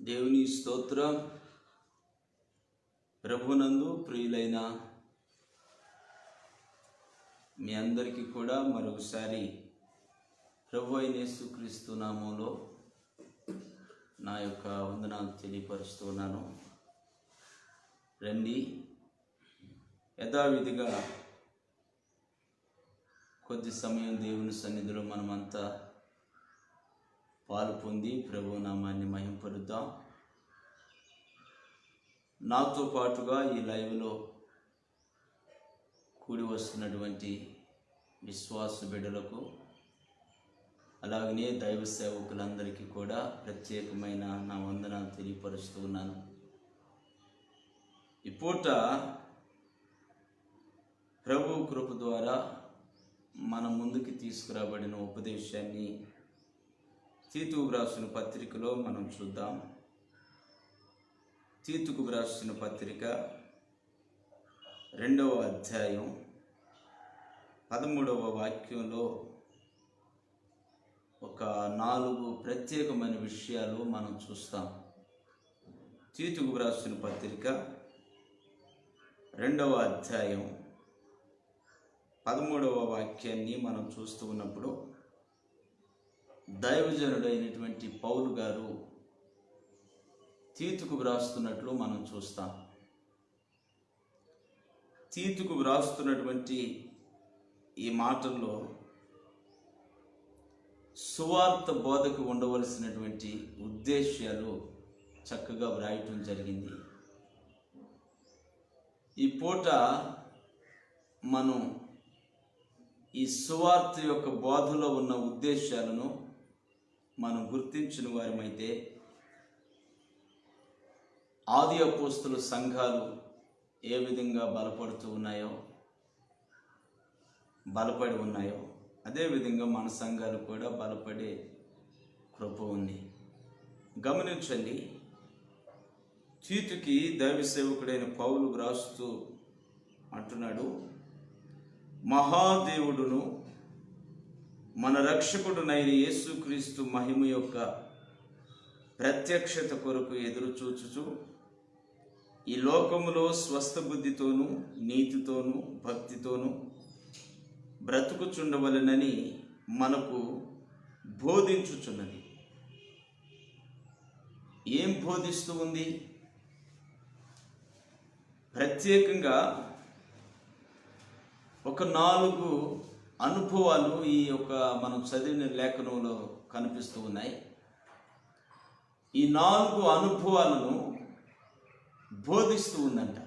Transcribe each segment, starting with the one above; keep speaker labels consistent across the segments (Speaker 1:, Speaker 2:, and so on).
Speaker 1: దేవుని స్తోత్రం. ప్రభునందు ప్రియులైన మీ అందరికీ కూడా మరొకసారి ప్రభు అయిన యేసుక్రీస్తు నామంలో నా యొక్క వందనాలు తెలియపరుస్తున్నాను. రండి, యథావిధిగా కొద్ది సమయం దేవుని సన్నిధిలో మనమంతా పాలు పొంది ప్రభు నామాన్ని మహింపరుద్దాం. నాతో పాటుగా ఈ లైవ్లో కూడి వస్తున్నటువంటి విశ్వాస బిడ్డలకు, అలాగనే దైవ సేవకులందరికీ కూడా ప్రత్యేకమైన నా వందనాలు తెలియపరుస్తూ ఉన్నాను. ఈ పూట ప్రభు కృప ద్వారా మన ముందుకి తీసుకురాబడిన ఉపదేశాన్ని తీతుకు రాసిన పత్రికలో మనం చూద్దాం. తీతుకు రాసిన పత్రిక 2వ అధ్యాయం 13వ వాక్యంలో ఒక 4 ప్రత్యేకమైన విషయాలు మనం చూస్తాం. తీతుకు రాసిన పత్రిక 2వ అధ్యాయం 13వ వాక్యాన్ని మనం చూస్తూ ఉన్నప్పుడు దైవజనుడైనటువంటి పౌలు గారు తీతుకు వ్రాస్తున్నట్లు మనం చూస్తాం. తీతుకు వ్రాస్తున్నటువంటి ఈ మాటల్లో సువార్త బోధకు ఉండవలసినటువంటి ఉద్దేశ్యాలు చక్కగా వ్రాయటం జరిగింది. ఈ పూట మనం ఈ సువార్త యొక్క బోధలో ఉన్న ఉద్దేశాలను మనం గుర్తించిన వారమైతే ఆది అపోస్తుల సంఘాలు ఏ విధంగా బలపడి ఉన్నాయో అదేవిధంగా మన సంఘాలు కూడా బలపడే కృప ఉంది. గమనించండి, తీతుకి దైవ సేవకుడైన పౌలు వ్రాస్తూ అంటున్నాడు, మహాదేవుడును మన రక్షకుడునైన యేసుక్రీస్తు మహిమ యొక్క ప్రత్యక్షత కొరకు ఎదురు చూచుచు ఈ లోకములో స్వస్థ బుద్ధితోనూ నీతితోనూ భక్తితోనూ బ్రతుకుచుండవలెనని మనకు బోధించుచున్నది. ఏం బోధిస్తూ ఉంది? ప్రత్యేకంగా ఒక 4 అనుభవాలు ఈ యొక్క మనం చదివిన లేఖనంలో కనిపిస్తూ ఉన్నాయి. ఈ 4 అనుభవాలను బోధిస్తూ ఉందంట.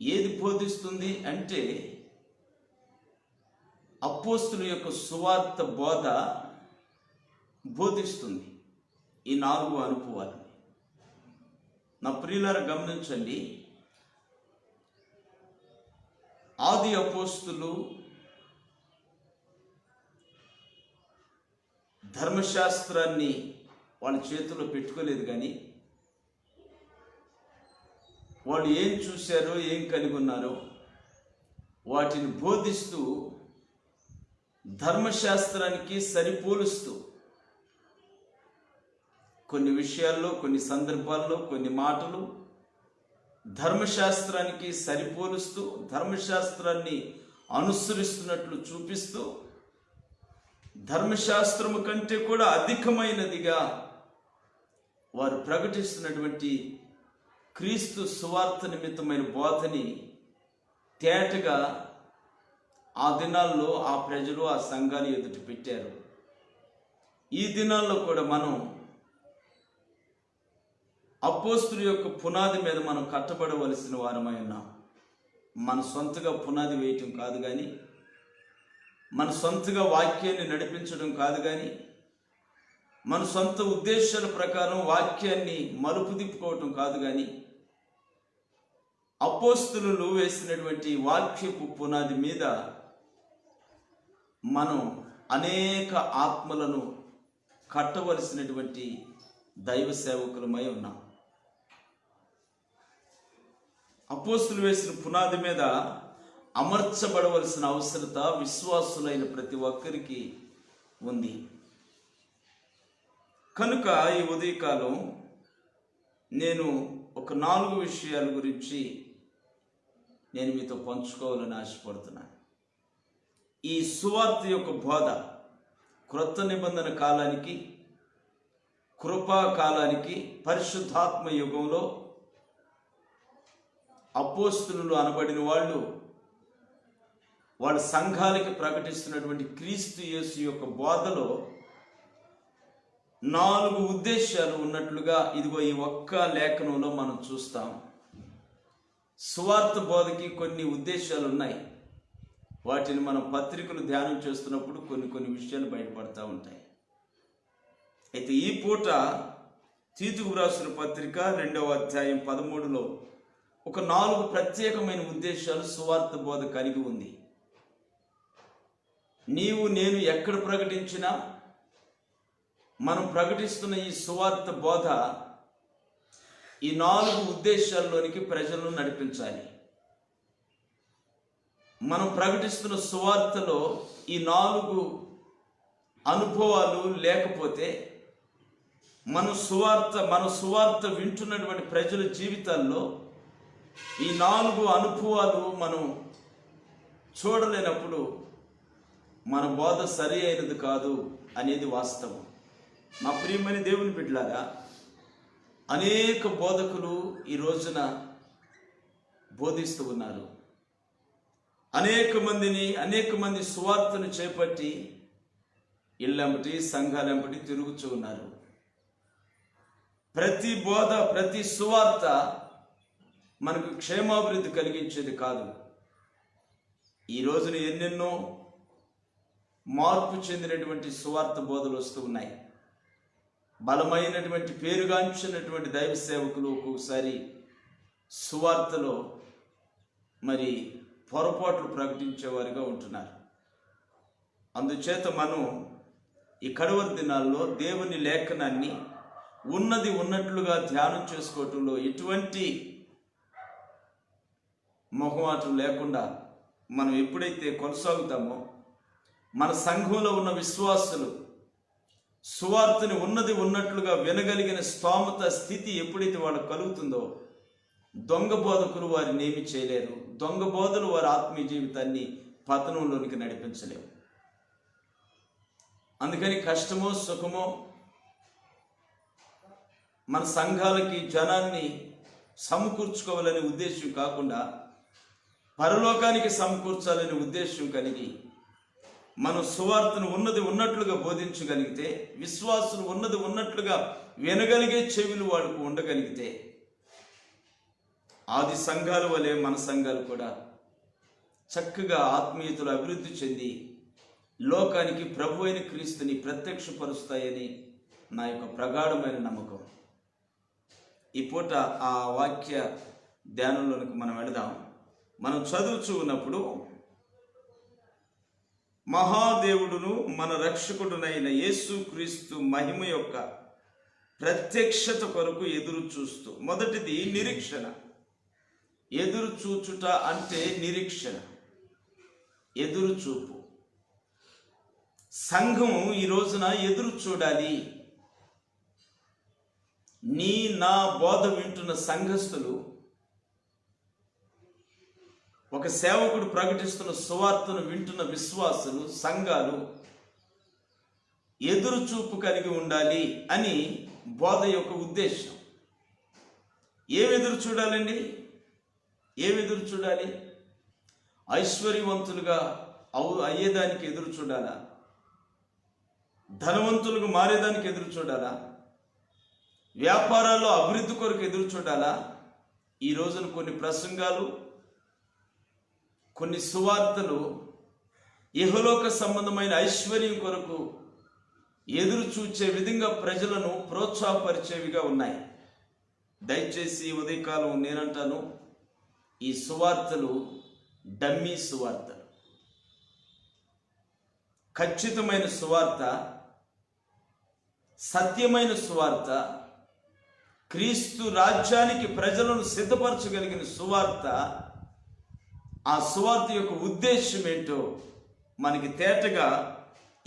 Speaker 1: ఏది బోధిస్తుంది అంటే అపోస్తుల యొక్క సువార్త బోధ బోధిస్తుంది ఈ 4 అనుభవాలు. నా ప్రియులారా గమనించండి, ఆది అపోస్తులు ధర్మశాస్త్రాన్ని వాళ్ళ చేతిలో పెట్టుకోలేదు, కానీ వాళ్ళు ఏం చూశారో ఏం కనుగొన్నారో వాటిని బోధిస్తూ ధర్మశాస్త్రానికి సరిపోలుస్తూ కొన్ని విషయాల్లో, కొన్ని సందర్భాల్లో, కొన్ని మాటలు ధర్మశాస్త్రానికి సరిపోలుస్తూ ధర్మశాస్త్రాన్ని అనుసరిస్తున్నట్లు చూపిస్తూ ధర్మశాస్త్రము కంటే కూడా అధికమైనదిగా వారు ప్రకటిస్తున్నటువంటి క్రీస్తు సువార్త నిమిత్తమైన బోధని తేటగా ఆ దినాల్లో ఆ ప్రజలు ఆ సంఘాలు ఎదుట పెట్టారు. ఈ దినాల్లో కూడా మనం అపోస్తుల యొక్క పునాది మీద మనం కట్టబడవలసిన వారమై ఉన్నాం. మన సొంతగా పునాది వేయటం కాదు, కానీ మన సొంతగా వాక్యాన్ని నడిపించడం కాదు, కానీ మన సొంత ఉద్దేశాల ప్రకారం వాక్యాన్ని మలుపు తిప్పుకోవటం కాదు, కానీ అపోస్తులు వేసినటువంటి వాక్యపు పునాది మీద మనం అనేక ఆత్మలను కట్టవలసినటువంటి దైవ సేవకులమై ఉన్నాం. అపోస్తులు వేసిన పునాది మీద అమర్చబడవలసిన అవసరత విశ్వాసులైన ప్రతి ఒక్కరికి ఉంది. కనుక ఈ ఉదయకాలం నేను ఒక 4 విషయాల గురించి నేను మీతో పంచుకోవాలని ఆశపడుతున్నాను. ఈ సువార్త యొక్క బోధ క్రొత్త నిబంధన కాలానికి, కృపా కాలానికి, పరిశుద్ధాత్మ యుగంలో అపోస్తలులు అనబడిన వాళ్ళ సంఘాలకి ప్రకటిస్తున్నటువంటి క్రీస్తు యేసు యొక్క బోధలో 4 ఉద్దేశాలు ఉన్నట్లుగా ఇదిగో ఈ ఒక్క లేఖనంలో మనం చూస్తాం. సువార్త బోధకి కొన్ని ఉద్దేశాలు ఉన్నాయి. వాటిని మనం పత్రికలు ధ్యానం చేస్తున్నప్పుడు కొన్ని విషయాలు బయటపడతా ఉంటాయి. అయితే ఈ పూట తీతుకు వ్రాసిన పత్రిక 2వ అధ్యాయం 13లో ఒక 4 ప్రత్యేకమైన ఉద్దేశాలు సువార్త బోధ కలిగి ఉంది. నీవు నేను ఎక్కడ ప్రకటించినా మనం ప్రకటిస్తున్న ఈ సువార్త బోధ ఈ 4 ఉద్దేశాల్లోనికి ప్రజలను నడిపించాలి. మనం ప్రకటిస్తున్న సువార్తలో ఈ 4 అనుభవాలు లేకపోతే మన సువార్త వింటున్నటువంటి ప్రజల జీవితాల్లో ఈ 4 అనుభవాలు మనం చూడలేనప్పుడు మన బోధ సరి అయినది కాదు అనేది వాస్తవం. మా ప్రియమైన దేవుని బిడ్డలారా, అనేక బోధకులు ఈ రోజున బోధిస్తూ ఉన్నారు. అనేక మంది సువార్తను చేపట్టి ఇళ్ళెంబటి సంఘాలెంబటి తిరుగుతూ ఉన్నారు. ప్రతి బోధ, ప్రతి సువార్త మనకు క్షేమాభివృద్ధి కలిగించేది కాదు. ఈ రోజున ఎన్నెన్నో మార్పు చెందినటువంటి సువార్త బోధలు వస్తూ ఉన్నాయి. బలమైనటువంటి పేరుగాంచినటువంటి దైవ సేవకులు ఒక్కొక్కసారి సువార్తలో మరి పొరపాట్లు ప్రకటించేవారుగా ఉంటున్నారు. అందుచేత మనం ఈ కడవరి దినాల్లో దేవుని లేఖనాన్ని ఉన్నది ఉన్నట్లుగా ధ్యానం చేసుకోవటంలో ఎటువంటి మొహమాటం లేకుండా మనం ఎప్పుడైతే కొనసాగుతామో మన సంఘంలో ఉన్న విశ్వాసులు సువార్తని ఉన్నది ఉన్నట్లుగా వినగలిగిన స్తోమత స్థితి ఎప్పుడైతే వాళ్ళకు కలుగుతుందో దొంగ బోధకులు వారిని ఏమీ చేయలేరు. దొంగ బోధలు వారి ఆత్మీయ జీవితాన్ని పతనంలోనికి నడిపించలేవు. అందుకని కష్టమో సుఖమో మన సంఘాలకి జనాన్ని సమకూర్చుకోవాలనే ఉద్దేశం కాకుండా పరలోకానికి సమకూర్చాలనే ఉద్దేశం కలిగి మనం సువార్తను ఉన్నది ఉన్నట్లుగా బోధించగలిగితే, విశ్వాసులు ఉన్నది ఉన్నట్లుగా వినగలిగే చెవులు వాళ్ళకు ఉండగలిగితే, ఆది సంఘాల వలె మన సంఘాలు కూడా చక్కగా ఆత్మీయతలు అభివృద్ధి చెంది లోకానికి ప్రభు అయిన క్రీస్తుని ప్రత్యక్షపరుస్తాయని నా యొక్క ప్రగాఢమైన నమ్మకం. ఈ పూట ఆ వాక్య ధ్యానంలోనికి మనం వెళదాం. మనం చదువుచూ ఉన్నప్పుడు మహాదేవుడును మన రక్షకుడునైన యేసు క్రీస్తు మహిమ యొక్క ప్రత్యక్షత కొరకు ఎదురు చూస్తూ, మొదటిది నిరీక్షణ. ఎదురు చూచుట అంటే నిరీక్షణ, ఎదురు చూపు. సంఘం ఈ రోజున ఎదురు చూడాలి. నా బోధ వింటున్న సంఘస్థులు, ఒక సేవకుడు ప్రకటిస్తున్న సువార్తను వింటున్న విశ్వాసులు, సంఘాలు ఎదురు చూపు కలిగి ఉండాలి అని బోధ యొక్క ఉద్దేశం. ఏమి ఎదురు చూడాలండి? ఏమి ఎదురు చూడాలి? ఐశ్వర్యవంతులుగా అయ్యేదానికి ఎదురు చూడాలా? ధనవంతులుగా మారేదానికి ఎదురు చూడాలా? వ్యాపారాల్లో అభివృద్ధి కొరకు ఎదురు చూడాలా? ఈ రోజున కొన్ని ప్రసంగాలు, కొన్ని సువార్తలు ఇహలోక సంబంధమైన ఐశ్వర్యం కొరకు ఎదురు చూచే విధంగా ప్రజలను ప్రోత్సాహపరిచేవిగా ఉన్నాయి. దయచేసి ఉదయకాలం నేనంటాను, ఈ సువార్తలు డమ్మీ సువార్తలు. ఖచ్చితమైన సువార్త, సత్యమైన సువార్త, క్రీస్తు రాజ్యానికి ప్రజలను సిద్ధపరచగలిగిన సువార్త, ఆ సువార్త యొక్క ఉద్దేశం ఏంటో మనకి తేటగా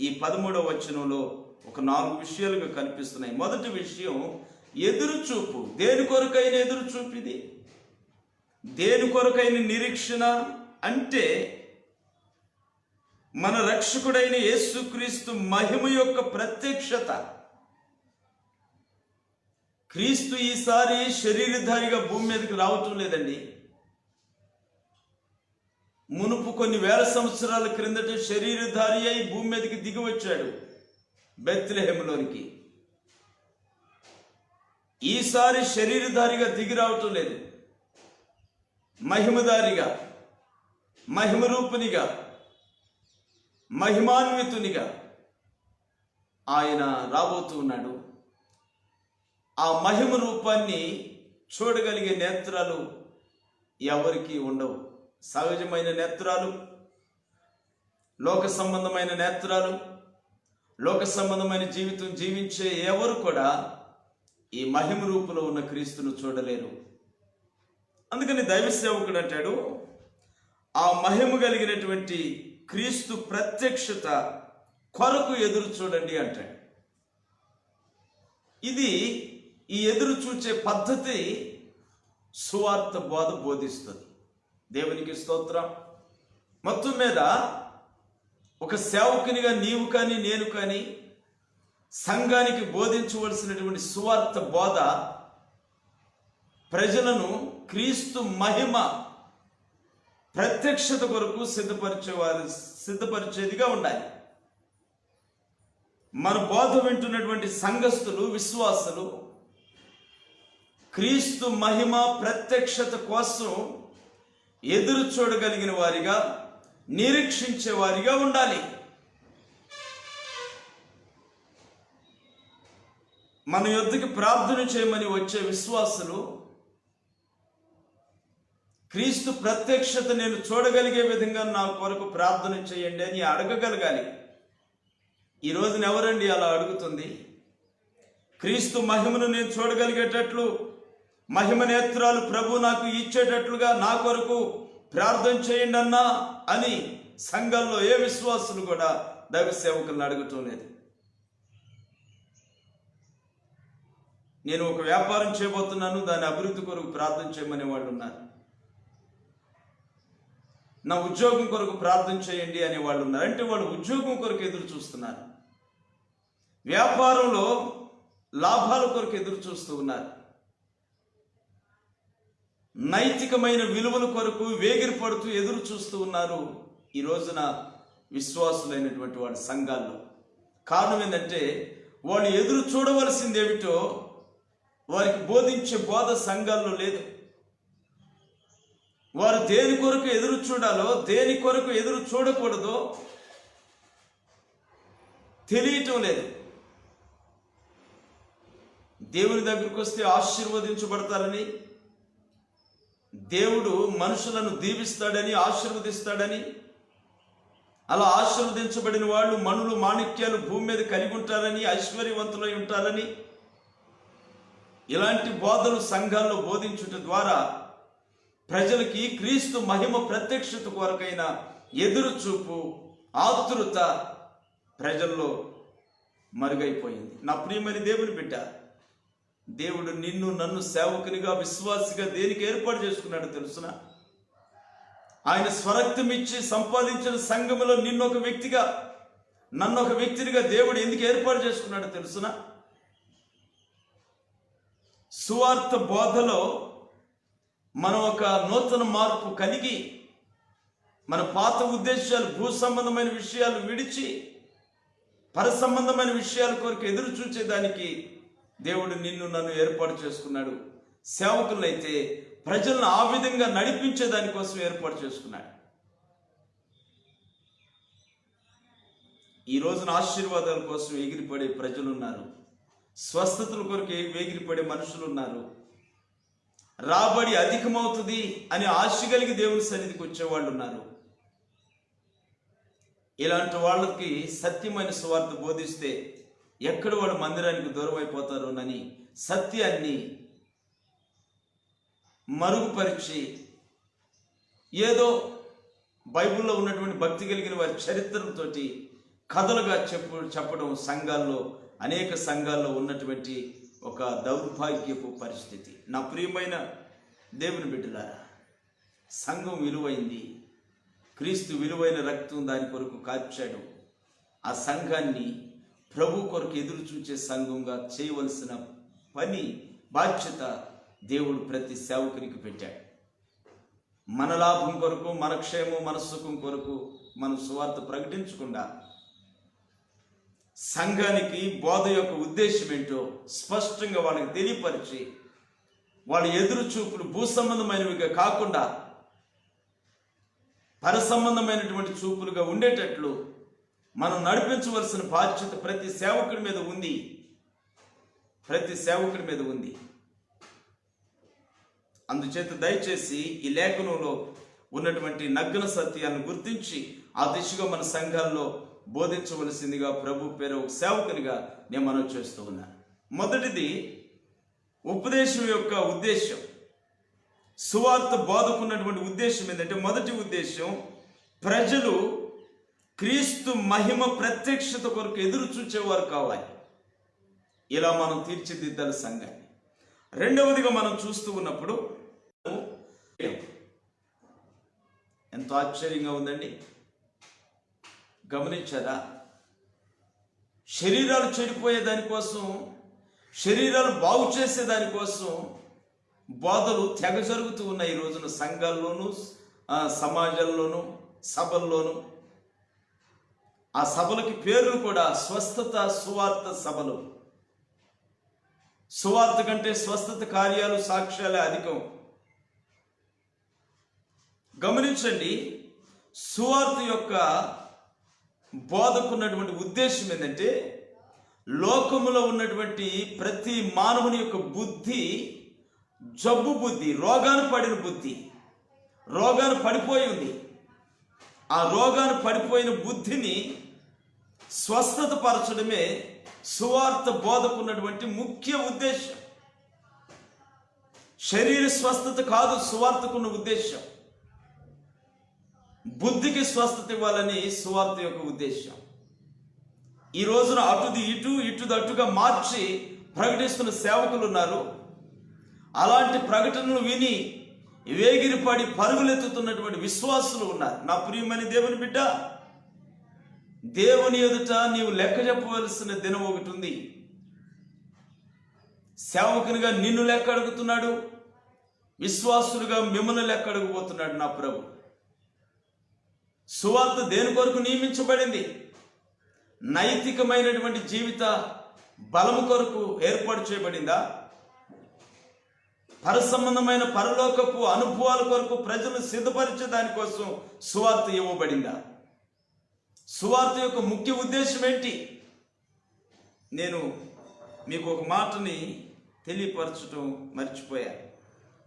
Speaker 1: ఈ 13వ వచనంలో ఒక 4 విషయాలుగా కనిపిస్తున్నాయి. మొదటి విషయం ఎదురుచూపు. దేని కొరకైన ఎదురుచూపు ఇది? దేని కొరకైన నిరీక్షణ అంటే మన రక్షకుడైన యేసుక్రీస్తు మహిమ యొక్క ప్రత్యక్షత. క్రీస్తు ఈసారి శరీరధారిగా భూమి మీదకి రావటం లేదండి. మునుపు కొన్ని వేల సంవత్సరాల క్రిందట శరీరధారి అయి భూమి మీదకి దిగి వచ్చాడు బెత్లెహేములోనికి. ఈసారి శరీరధారిగా దిగి రావటం లేదు, మహిమధారిగా, మహిమరూపునిగా, మహిమాన్వితునిగా ఆయన రాబోతూ ఉన్నాడు. ఆ మహిమ రూపాన్ని చూడగలిగే నేత్రాలు ఎవరికి ఉండవు. సహజమైన నేత్రాలు, లోక సంబంధమైన నేత్రాలు, లోక సంబంధమైన జీవితం జీవించే ఎవరు కూడా ఈ మహిమ రూపులో ఉన్న క్రీస్తును చూడలేరు. అందుకని దైవ సేవకుడు అంటాడు, ఆ మహిమ కలిగినటువంటి క్రీస్తు ప్రత్యక్షత కొరకు ఎదురు చూడండి అంటాడు. ఇది ఈ ఎదురు చూచే పద్ధతి సువార్త బోధ బోధిస్తుంది. దేవునికి స్తోత్రం. మొత్తం మీద ఒక సేవకునిగా నీవు కానీ నేను కానీ సంఘానికి బోధించవలసినటువంటి సువార్త బోధ ప్రజలను క్రీస్తు మహిమ ప్రత్యక్షత కొరకు సిద్ధపరిచేదిగా ఉండాలి. మన బోధ వింటున్నటువంటి సంఘస్థులు, విశ్వాసులు క్రీస్తు మహిమ ప్రత్యక్షత కోసం ఎదురు చూడగలిగిన వారిగా, నిరీక్షించే వారిగా ఉండాలి. మన యొద్దకు ప్రార్థన చేయమని వచ్చే విశ్వాసులు క్రీస్తు ప్రత్యక్షత నేను చూడగలిగే విధంగా నా కొరకు ప్రార్థన చేయండి అని అడగగలగాలి. ఈ రోజున ఎవరండి అలా అడుగుతుంది? క్రీస్తు మహిమను నేను చూడగలిగేటట్లు, మహిమ నేత్రాలు ప్రభు నాకు ఇచ్చేటట్లుగా నా కొరకు ప్రార్థన చేయండి అన్నా అని సంఘంలో ఏ విశ్వాసులు కూడా దైవ సేవకులను అడగటం లేదు. నేను ఒక వ్యాపారం చేయబోతున్నాను, దాని అభివృద్ధి కొరకు ప్రార్థన చేయమనే వాళ్ళు ఉన్నారు. నా ఉద్యోగం కొరకు ప్రార్థన చేయండి అనే వాళ్ళు ఉన్నారు. అంటే వాళ్ళు ఉద్యోగం కొరకు ఎదురు చూస్తున్నారు, వ్యాపారంలో లాభాల కొరకు ఎదురు చూస్తూ ఉన్నారు, నైతికమైన విలువల కొరకు వేగిరి పడుతూ ఎదురు చూస్తూ ఉన్నారు ఈ రోజున విశ్వాసులైనటువంటి వాళ్ళ సంఘాల్లో. కారణం ఏంటంటే వాళ్ళు ఎదురు చూడవలసింది ఏమిటో వారికి బోధించే బోధ సంఘాల్లో లేదు. వారు దేని కొరకు ఎదురు చూడాలో, దేని కొరకు ఎదురు చూడకూడదో తెలియటం లేదు. దేవుని దగ్గరికి వస్తే ఆశీర్వదించబడతారని, దేవుడు మనుషులను దీవిస్తాడని, ఆశీర్వదిస్తాడని, అలా ఆశీర్వదించబడిన వాళ్ళు మణులు మాణిక్యాలు భూమి మీద కలిగి ఉంటారని, ఐశ్వర్యవంతులై ఉంటారని, ఇలాంటి బోధలు సంఘాల్లో బోధించుట ద్వారా ప్రజలకి క్రీస్తు మహిమ ప్రత్యక్షత కొరకైన ఎదురు చూపు, ఆతృత ప్రజల్లో మరుగైపోయింది. నా ప్రియమైన దేవుని బిడ్డ, దేవుడు నిన్ను నన్ను సేవకునిగా, విశ్వాసిగా దేనికి ఏర్పాటు చేసుకున్నాడో తెలుసునా? ఆయన స్వరక్తం ఇచ్చి సంపాదించిన సంఘములో నిన్ను ఒక వ్యక్తిగా, నన్ను ఒక వ్యక్తినిగా దేవుడు ఎందుకు ఏర్పాటు చేసుకున్నాడో తెలుసునా? సువార్త బోధలో మనం ఒక నూతన మార్పు కలిగి, మన పాత ఉద్దేశాలు, భూ సంబంధమైన విషయాలు విడిచి పర సంబంధమైన విషయాల కొరకు ఎదురు చూచేదానికి దేవుడు నిన్ను నన్ను ఏర్పాటు చేసుకున్నాడు. సేవకులైతే ప్రజలను ఆ విధంగా నడిపించే దానికోసం ఏర్పాటు చేసుకున్నాడు. ఈ రోజున ఆశీర్వాదాల కోసం ఎగిరిపడే ప్రజలు ఉన్నారు, స్వస్థతల కొరకు ఎగిరిపడే మనుషులు ఉన్నారు, రాబడి అధికమవుతుంది అని ఆశ కలిగి దేవుని సన్నిధికి వచ్చేవాళ్ళు ఉన్నారు. ఇలాంటి వాళ్ళకి సత్యమైన సువార్త బోధిస్తే ఎక్కడ వాళ్ళు మందిరానికి దూరం అయిపోతారోనని సత్యాన్ని మరుగుపరిచి ఏదో బైబిల్లో ఉన్నటువంటి భక్తి కలిగిన వారి చరిత్రలతోటి కథలుగా చెప్పడం సంఘాల్లో, అనేక సంఘాల్లో ఉన్నటువంటి ఒక దౌర్భాగ్యపు పరిస్థితి. నా ప్రియమైన దేవుని బిడ్డలారా, సంఘం విలువైంది. క్రీస్తు విలువైన రక్తం దాని కొరకు కార్చాడు. ఆ సంఘాన్ని ప్రభు కొరకు ఎదురు చూచే సంఘంగా చేయవలసిన పని, బాధ్యత దేవుడు ప్రతి సేవకునికి పెట్టాడు. మన లాభం కొరకు, మన క్షేమం, మన సుఖం కొరకు మనం సువార్త ప్రకటించకుండా సంఘానికి బోధ యొక్క ఉద్దేశం ఏంటో స్పష్టంగా వాళ్ళకి తెలియపరిచి, వాళ్ళ ఎదురు చూపులు భూ సంబంధమైనవిగా కాకుండా పర సంబంధమైనటువంటి చూపులుగా ఉండేటట్లు మనం నడిపించవలసిన బాధ్యత ప్రతి సేవకుడి మీద ఉంది. ప్రతి సేవకుడి మీద ఉంది. అందుచేత దయచేసి ఈ లేఖనంలో ఉన్నటువంటి నగ్న సత్యాన్ని గుర్తించి ఆ దిశగా మన సంఘాల్లో బోధించవలసిందిగా ప్రభు పేరు ఒక సేవకునిగా నేను మనవి చేస్తూ ఉన్నాను. మొదటిది, ఉపదేశం యొక్క ఉద్దేశం. సువార్త బోధకున్నటువంటి ఉద్దేశం ఏంటంటే, మొదటి ఉద్దేశం ప్రజలు క్రీస్తు మహిమ ప్రత్యక్షత కొరకు ఎదురు చూచేవారు కావాలి. ఇలా మనం తీర్చిదిద్దాలి సంఘాన్ని. రెండవదిగా మనం చూస్తూ ఉన్నప్పుడు ఎంతో ఆశ్చర్యంగా ఉందండి. గమనించారా? శరీరాలు చెడిపోయే దానికోసం, శరీరాలు బాగు చేసే దానికోసం బోధలు తెగ జరుగుతూ ఉన్నాయి ఈ రోజున సంఘాల్లోనూ, సమాజంలోనూ, సభల్లోనూ. ఆ సభలకి పేర్లు కూడా స్వస్థత సువార్త సభలు. సువార్త కంటే స్వస్థత కార్యాలు, సాక్ష్యాలే అధికం. గమనించండి, సువార్త యొక్క బోధకున్నటువంటి ఉద్దేశం ఏంటంటే, లోకములో ఉన్నటువంటి ప్రతి మానవుని యొక్క బుద్ధి జబ్బు బుద్ధి, రోగాను పడిన బుద్ధి, రోగాను పడిపోయి ఉంది. ఆ రోగాను పడిపోయిన బుద్ధిని స్వస్థత పరచడమే సువార్త బోధకున్నటువంటి ముఖ్య ఉద్దేశం. శరీర స్వస్థత కాదు సువార్తకున్న ఉద్దేశం. బుద్ధికి స్వస్థత ఇవ్వాలని సువార్త యొక్క ఉద్దేశం. ఈ రోజున అటుది ఇటు, ఇటుది అటుగా మార్చి ప్రకటిస్తున్న సేవకులు ఉన్నారు. అలాంటి ప్రకటనలు విని వేగిరిపడి పరుగులెత్తుతున్నటువంటి విశ్వాసులు ఉన్నారు. నా ప్రియమైన దేవుని బిడ్డ, దేవుని ఎదుట నీవు లెక్క చెప్పవలసిన దినం ఒకటి ఉంది. సేవకునిగా నిన్ను లెక్క అడుగుతున్నాడు, విశ్వాసులుగా మిమ్మల్ని లెక్క అడుగుపోతున్నాడు నా ప్రభు. సువార్త దేని కొరకు నియమించబడింది? నైతికమైనటువంటి జీవిత బలము కొరకు ఏర్పాటు చేయబడిందా? పరసంబంధమైన పరలోకపు అనుభవాల కొరకు ప్రజలను సిద్ధపరిచే దానికోసం సువార్త ఇవ్వబడిందా? సువార్త యొక్క ముఖ్య ఉద్దేశం ఏంటి? నేను మీకు ఒక మాటని తెలియపరచడం మర్చిపోయాను.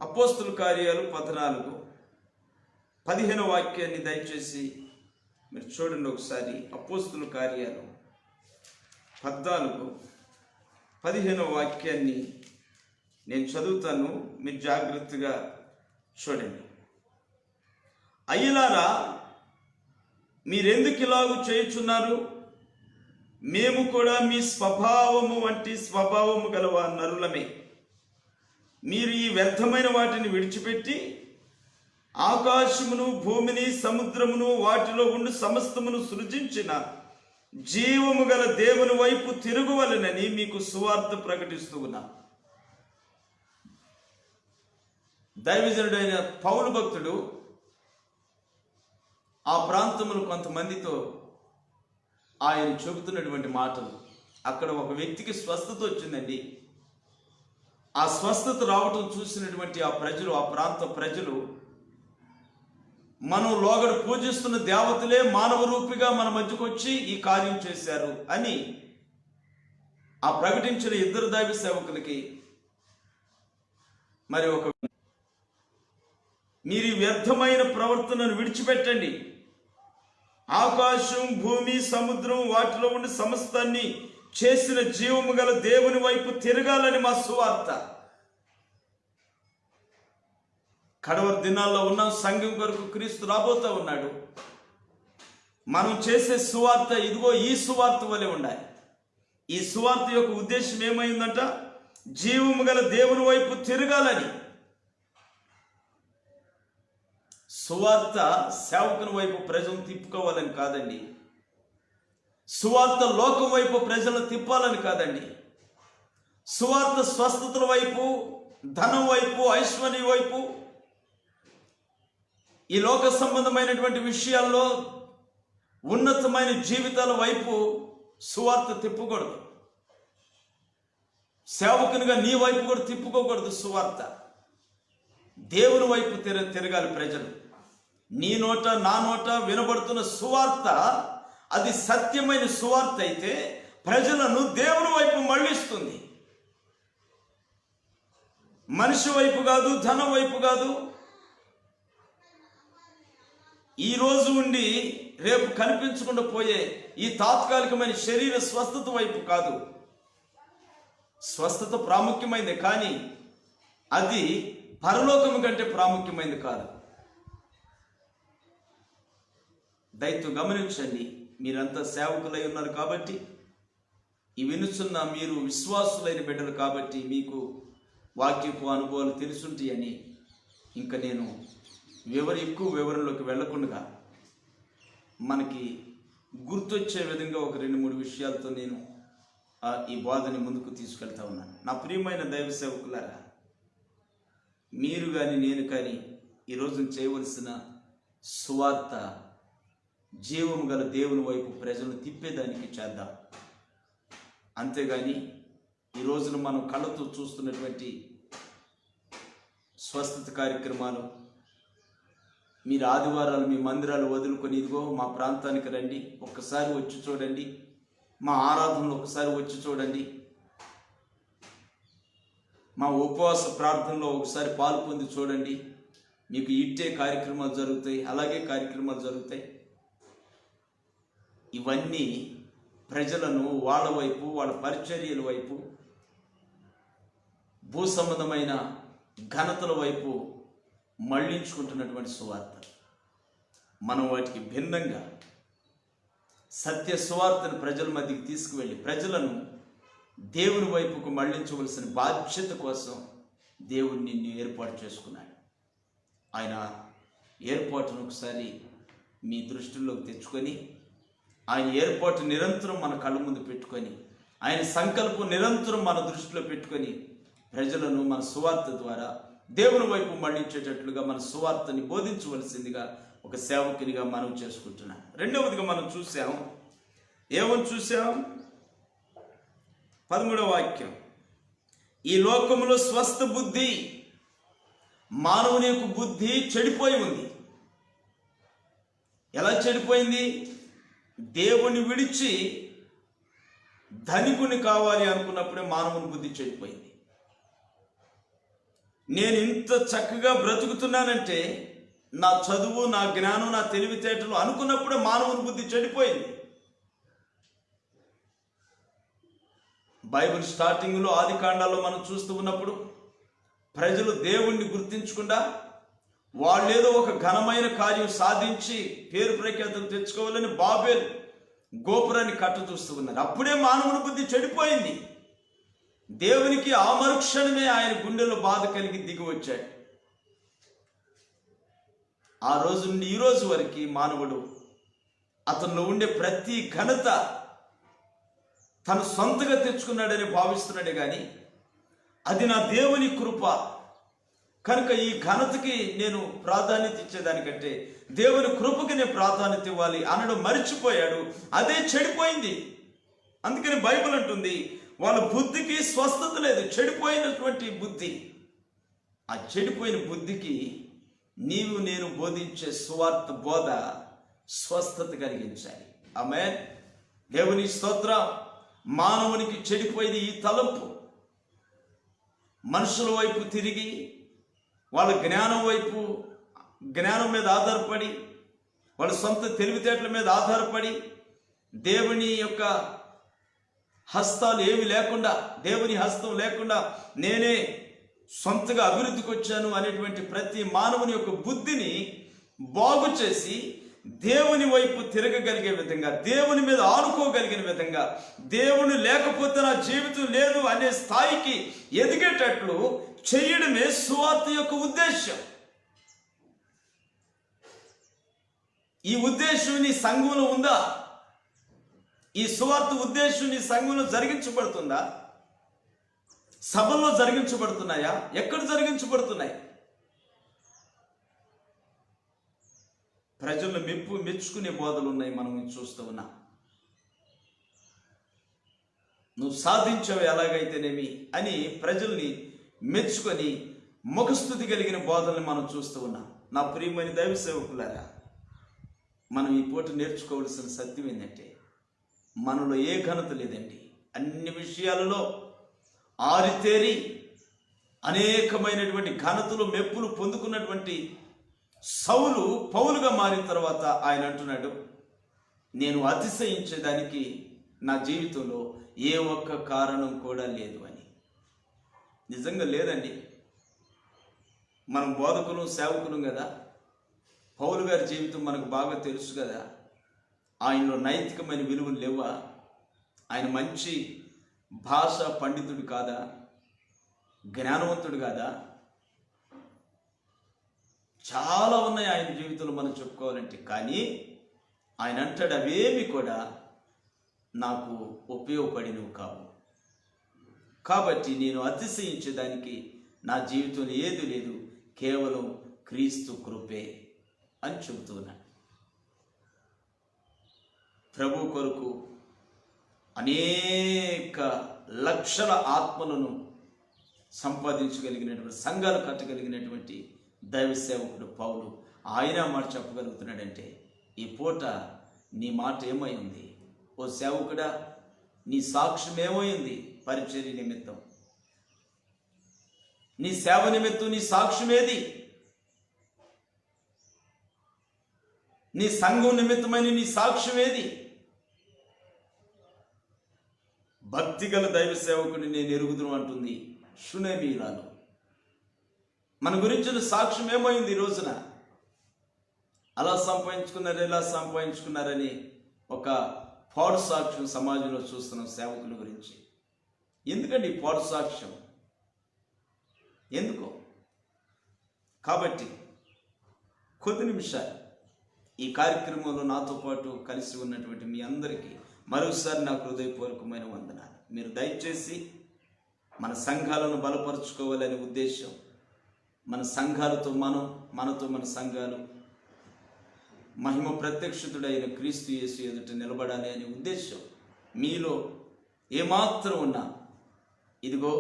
Speaker 1: అపోస్తుల కార్యాలు 14:15 వాక్యాన్ని దయచేసి మీరు చూడండి ఒకసారి. అపోస్తుల కార్యాలు 14:15 వాక్యాన్ని నేను చదువుతాను, మీరు జాగ్రత్తగా చూడండి. అయ్యలారా, మీరెందుకు ఇలాగూ చేయుచున్నారు? మేము కూడా మీ స్వభావము వంటి స్వభావము గలవ నరులమే. మీరు ఈ వ్యర్థమైన వాటిని విడిచిపెట్టి ఆకాశమును, భూమిని, సముద్రమును, వాటిలో ఉండి సమస్తమును సృజించిన జీవము గల దేవుని వైపు తిరుగువలెనని మీకు సువార్త ప్రకటిస్తూ ఉన్నా. దైవజనుడైన పౌలు భక్తుడు ఆ ప్రాంతములు కొంతమందితో ఆయన చెబుతున్నటువంటి మాటలు. అక్కడ ఒక వ్యక్తికి స్వస్థత వచ్చిందండి. ఆ స్వస్థత రావటం చూసినటువంటి ఆ ప్రజలు, ఆ ప్రాంత ప్రజలు, మనం లోగడ పూజిస్తున్న దేవతలే మానవ రూపిగా మన మధ్యకు వచ్చి ఈ కార్యం చేశారు అని ఆ ప్రకటించిన ఇద్దరు దైవ సేవకులకి మరి ఒక, మీరు వ్యర్థమైన ప్రవర్తనను విడిచిపెట్టండి, ఆకాశం, భూమి, సముద్రం, వాటిలో ఉండి సమస్తాన్ని చేసిన జీవము గల దేవుని వైపు తిరగాలని మా సువార్త. కడవరి దినాల్లో ఉన్న సంఘం కొరకు క్రీస్తు రాబోతూ ఉన్నాడు. మనం చేసే సువార్త ఇదిగో ఈ సువార్త వలె ఉండాలి. ఈ సువార్త యొక్క ఉద్దేశం ఏమైందంట? జీవము గల దేవుని వైపు తిరగాలని. సువార్త సేవకుని వైపు ప్రజలను తిప్పుకోవాలని కాదండి. సువార్త లోకం వైపు ప్రజలను తిప్పాలని కాదండి. సువార్త స్వస్థతల వైపు, ధనం వైపు, ఐశ్వర్యం వైపు, ఈ లోక సంబంధమైనటువంటి విషయాల్లో ఉన్నతమైన జీవితాల వైపు సువార్త తిప్పకూడదు. సేవకునిగా నీ వైపు కూడా తిప్పుకోకూడదు. సువార్త దేవుని వైపు తిరగాలి ప్రజలు. నీ నోట నా నోట వినబడుతున్న సువార్త అది సత్యమైన సువార్త అయితే ప్రజలను దేవుని వైపు మళ్ళిస్తుంది. మనిషి వైపు కాదు, ధనం వైపు కాదు, ఈ రోజు ఉండి రేపు కనిపించకుండా పోయే ఈ తాత్కాలికమైన శరీర స్వస్థత వైపు కాదు. స్వస్థత ప్రాముఖ్యమైనది, కానీ అది పరలోకము కంటే ప్రాముఖ్యమైనది కాదు. దయతో గమనించండి. మీరంతా సేవకులై ఉన్నారు కాబట్టి, ఈ వినుచున్న మీరు విశ్వాసులైన బిడ్డలు కాబట్టి మీకు వాక్యపు అనుభవాలు తెలుసుంటాయని ఇంకా నేను ఎక్కువ వివరంలోకి వెళ్లకుండా మనకి గుర్తొచ్చే విధంగా ఒక 2-3 విషయాలతో నేను ఈ బోధని ముందుకు తీసుకెళ్తా ఉన్నాను. నా ప్రియమైన దైవ సేవకులారా, మీరు కానీ నేను కానీ ఈరోజు చేయవలసిన సువార్త జీవము గల దేవుని వైపు ప్రజలను తిప్పేదానికి చేద్దాం. అంతేగాని ఈ రోజున మనం కళ్ళతో చూస్తున్నటువంటి స్వస్థత కార్యక్రమాలు, మీరు ఆదివారాలు మీ మందిరాలు వదులుకొని ఇదిగో మా ప్రాంతానికి రండి, ఒక్కసారి వచ్చి చూడండి, మా ఆరాధనలు ఒకసారి వచ్చి చూడండి, మా ఉపవాస ప్రార్థనలో ఒకసారి పాలు పొంది చూడండి, మీకు ఇట్టే కార్యక్రమాలు జరుగుతాయి, అలాగే కార్యక్రమాలు జరుగుతాయి. ఇవన్నీ ప్రజలను వాళ్ళ వైపు, వాళ్ళ పరిచర్యల వైపు, భూ సంబంధమైన ఘనతల వైపు మళ్లించుకుంటున్నటువంటి సువార్త. మనం వాటికి భిన్నంగా సత్య సువార్తను ప్రజల మధ్యకి తీసుకువెళ్ళి ప్రజలను దేవుని వైపుకు మళ్లించవలసిన బాధ్యత కోసం దేవుడు నిన్ను ఏర్పాటు చేసుకున్నాడు. ఆయన ఏర్పాటును ఒకసారి మీ దృష్టిలోకి తెచ్చుకొని, ఆయన ఏర్పాటు నిరంతరం మన కళ్ళ ముందు పెట్టుకొని, ఆయన సంకల్పం నిరంతరం మన దృష్టిలో పెట్టుకొని ప్రజలను మన సువార్త ద్వారా దేవుని వైపు మళ్లించేటట్లుగా మన సువార్తని బోధించవలసిందిగా ఒక సేవకునిగా మనం చేసుకుంటున్నాం. రెండవదిగా మనం ఏమని చూసాం? 13వ వాక్యం, ఈ లోకములో స్వస్థ బుద్ధి, మానవుని యొక్క బుద్ధి చెడిపోయి ఉంది. ఎలా చెడిపోయింది? దేవుని విడిచి ధనికుని కావాలి అనుకున్నప్పుడే మానవుని బుద్ధి చెడిపోయింది. నేను ఇంత చక్కగా బ్రతుకుతున్నానంటే నా చదువు, నా జ్ఞానం, నా తెలివితేటలు అనుకున్నప్పుడే మానవుని బుద్ధి చెడిపోయింది. బైబిల్ స్టార్టింగ్లో, ఆది కాండాల్లో మనం చూస్తూ ఉన్నప్పుడు ప్రజలు దేవుణ్ణి గుర్తించకుండా వాళ్ళేదో ఒక ఘనమైన కార్యం సాధించి పేరు ప్రఖ్యాతులు తెచ్చుకోవాలని బాబేల్ గోపురాన్ని కట్ట చూస్తూ ఉన్నారు. అప్పుడే మానవుని బుద్ధి చెడిపోయింది. దేవునికి ఆ మరుక్షణమే ఆయన గుండెలో బాధ కలిగి దిగి వచ్చాడు. ఆ రోజు నుండి ఈ రోజు వరకు మానవుడు అతనిలో ఉండే ప్రతి ఘనత తను సొంతగా తెచ్చుకున్నాడని భావిస్తున్నాడే కానీ అది నా దేవుని కృప కనుక ఈ ఘనతకి నేను ప్రాధాన్యత ఇచ్చేదానికంటే దేవుని కృపకి నేను ప్రాధాన్యత ఇవ్వాలి అనడం మరిచిపోయాడు. అదే చెడిపోయింది. అందుకని బైబిల్ అంటుంది, వాళ్ళ బుద్ధికి స్వస్థత లేదు, చెడిపోయినటువంటి బుద్ధి. ఆ చెడిపోయిన బుద్ధికి నీవు నేను బోధించే సువార్త బోధ స్వస్థత కలిగించాలి. ఆమేన్. దేవుని స్తోత్రం. మానవునికి చెడిపోయింది ఈ తలంపు. మనుషుల వైపు తిరిగి వాళ్ళ జ్ఞానం మీద ఆధారపడి, వాళ్ళ సొంత తెలివితేటల మీద ఆధారపడి, దేవుని యొక్క హస్తాలు ఏమి లేకుండా, దేవుని హస్తం లేకుండా నేనే సొంతగా అభివృద్ధికి వచ్చాను అనేటువంటి ప్రతి మానవుని యొక్క బుద్ధిని బాగు చేసి దేవుని వైపు తిరగగలిగే విధంగా, దేవుని మీద ఆనుకోగలిగిన విధంగా, దేవుని లేకపోతే నా జీవితం లేదు అనే స్థాయికి ఎదిగేటట్లు చేయడమే సువార్త యొక్క ఉద్దేశం. ఈ ఉద్దేశం నీ సంఘంలో ఉందా? ఈ సువార్త ఉద్దేశం నీ సంఘంలో జరిగించబడుతుందా? సభల్లో జరిగించబడుతున్నాయా? ఎక్కడ జరిగించబడుతున్నాయి? ప్రజలను మెచ్చుకునే బోధలు ఉన్నాయి, మనం చూస్తూ ఉన్నాం. నువ్వు సాధించావు ఎలాగైతేనేమి అని ప్రజల్ని మెచ్చుకొని ముఖస్థుతి కలిగిన బోధల్ని మనం చూస్తూ ఉన్నాం. నా ప్రియమైన దైవ సేవకులారా, మనం ఈ పూట నేర్చుకోవాల్సిన సత్యం ఏంటంటే, మనలో ఏ ఘనత లేదండి. అన్ని విషయాలలో ఆరితేరి అనేకమైనటువంటి ఘనతలు మెప్పులు పొందుకున్నటువంటి సౌలు పౌలుగా మారిన తర్వాత ఆయన అంటున్నాడు, నేను అతిశయించేదానికి నా జీవితంలో ఏ ఒక్క కారణం కూడా లేదు అని. నిజంగా లేదండి. మనం బోధకులు సేవకులు కదా. పౌలు గారి జీవితం మనకు బాగా తెలుసు కదా. ఆయనలో నైతికమైన విలువలు లేవా? ఆయన మంచి భాషా పండితుడు కాదా? జ్ఞానవంతుడు కాదా? చాలా ఉన్నాయి ఆయన జీవితంలో మనం చెప్పుకోవాలంటే. కానీ ఆయన అంటాడు, అవేమి కూడా నాకు ఉపయోగపడినవి కావు, కాబట్టి నేను అతిశయించేదానికి నా జీవితంలో ఏది లేదు, కేవలం క్రీస్తు కృపే అని చెబుతున్నాను. ప్రభు కొరకు అనేక లక్షల ఆత్మలను సంపాదించగలిగినటువంటి, సంఘాలు కట్టగలిగినటువంటి దైవ సేవకుడు పౌలు ఆయన మాట చెప్పగలుగుతున్నాడంటే, ఈ పూట నీ మాట ఏమైంది? ఓ సేవకుడా, నీ సాక్ష్యం ఏమైంది? పరిచర్య నిమిత్తం, నీ సేవ నిమిత్తం నీ సాక్ష్యం ఏది? నీ సంఘం నిమిత్తమైన నీ సాక్ష్యం ఏది? భక్తిగల దైవ సేవకుని నేను ఎరుగుదును అంటుంది షునేమీయురాలు. మన గురించిన సాక్ష్యం ఏమైంది ఈ రోజున? అలా సంపాదించుకున్నారు, ఎలా సంపాదించుకున్నారని ఒక పాడు సాక్ష్యం సమాజంలో చూస్తున్నాం సేవకుల గురించి. ఎందుకండి ఈ పాడు సాక్ష్యం? ఎందుకో? కాబట్టి కొద్ది నిమిషాలు ఈ కార్యక్రమంలో నాతో పాటు కలిసి ఉన్నటువంటి మీ అందరికీ మరోసారి నాకు హృదయపూర్వకమైన వందనాలు. మీరు దయచేసి మన సంఘాలను బలపరుచుకోవాలనే ఉద్దేశం, మన సంఘాలతో మనతో మన సంఘాలు మహిమ ప్రత్యక్షితుడైన క్రీస్తు యేసు ఎదుట నిలబడాలి అనే ఉద్దేశం మీలో ఏమాత్రం ఉన్నా, ఇదిగో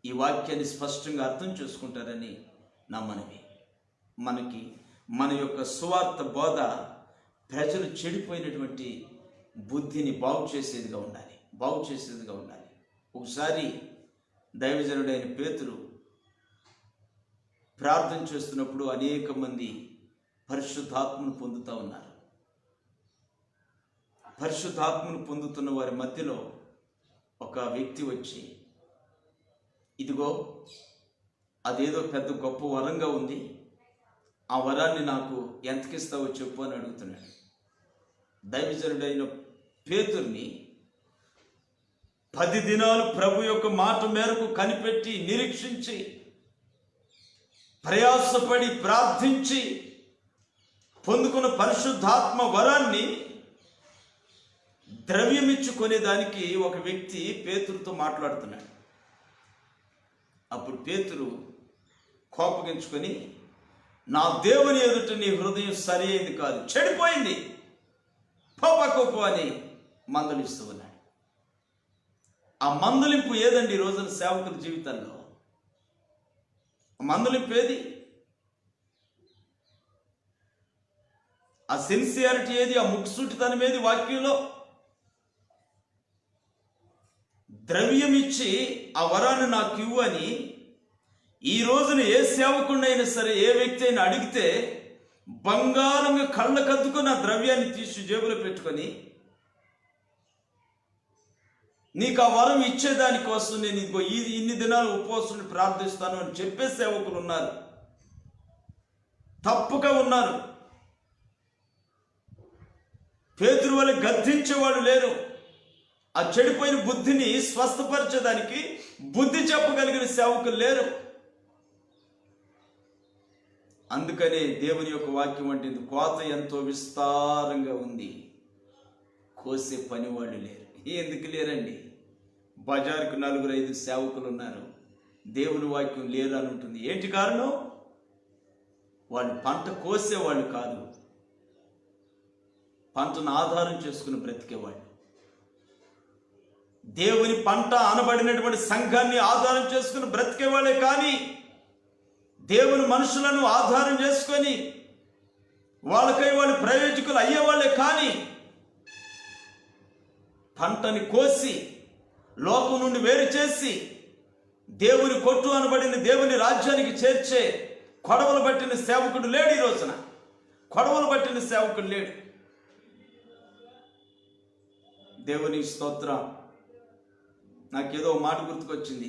Speaker 1: ఈ వాక్యాన్ని స్పష్టంగా అర్థం చేసుకుంటారని నా మనవి. మన యొక్క సువార్త బోధ ప్రజలు చెడిపోయినటువంటి బుద్ధిని బాగు చేసేదిగా ఉండాలి. ఒకసారి దైవజనుడైన పేతురు ప్రార్థన చేస్తున్నప్పుడు అనేక మంది పరిశుద్ధాత్మను పొందుతూ ఉన్నారు. పరిశుద్ధాత్మను పొందుతున్న వారి మధ్యలో ఒక వ్యక్తి వచ్చి, ఇదిగో అదేదో పెద్ద గొప్ప వరంగా ఉంది, ఆ వరాన్ని నాకు ఎంతకిస్తావో చెప్పు అని అడుగుతున్నాడు. దైవజనుడైన పేతుర్ని 10 దినాలు ప్రభు యొక్క మాట మేరకు కనిపెట్టి నిరీక్షించి ప్రయాసపడి ప్రార్థించి పొందుకున్న పరిశుద్ధాత్మ వరాన్ని ద్రవ్యమిచ్చుకునేదానికి ఒక వ్యక్తి పేతురుతో మాట్లాడుతున్నాడు. అప్పుడు పేతురు కోపగించుకొని, నా దేవుని ఎదుట నీ హృదయం సరి అయింది కాదు, చెడిపోయింది, కోపకోపు అని మందలిస్తూ ఉన్నాడు. ఆ మందలింపు ఏదండి ఈ రోజున సేవకుల జీవితాల్లో? మందలింపు ఏది? ఆ సిన్సియారిటీ ఏది? ఆ ముక్కుసూటితనం ఏది? వాక్యంలో ద్రవ్యం ఇచ్చి ఆ వరాన్ని నాకు ఇవ్వు అని ఈ రోజున ఏ సేవకుడినైనా సరే, ఏ వ్యక్తి అయినా అడిగితే బంగారంగా కళ్ళకద్దుకొని ఆ ద్రవ్యాన్ని తీసి జేబులో పెట్టుకొని, నీకు ఆ వరం ఇచ్చేదానికోసం నేను ఇదిగో ఇన్ని దినాలు ఉపవాసం ప్రార్థిస్తాను అని చెప్పే సేవకులు ఉన్నారు, తప్పుగా ఉన్నారు. పేతురు వలె గద్దించేవాడు లేరు. ఆ చెడిపోయిన బుద్ధిని స్వస్థపరచడానికి బుద్ధి చెప్పగలిగిన సేవకులు లేరు. అందుకనే దేవుని యొక్క వాక్యం అంటుంది, కోత ఎంతో విస్తారంగా ఉంది, కోసే పనివాళ్ళు లేరు. ఎందుకు లేరండి? బజారుకు 4-5 సేవకులు ఉన్నారు, దేవుని వాక్యం లేరు అని ఉంటుంది. ఏంటి కారణం? వాళ్ళు పంట కోసేవాళ్ళు కాదు, పంటను ఆధారం చేసుకుని బ్రతికేవాళ్ళు. దేవుని పంట అనబడినటువంటి సంఘాన్ని ఆధారం చేసుకుని బ్రతికేవాళ్ళే కానీ, దేవుని మనుషులను ఆధారం చేసుకొని వాళ్ళకై వాళ్ళు ప్రయోజకులు అయ్యేవాళ్ళే కానీ, పంటని కోసి లోకం నుండి వేరు చేసి దేవుని కొట్టు అనబడిన దేవుని రాజ్యానికి చేర్చే కొడవలు పట్టిన సేవకుడు లేడు. ఈ రోజున కొడవలు పట్టిన సేవకుడు లేడు. దేవుని స్తోత్రం. నాకేదో మాట గుర్తుకొచ్చింది.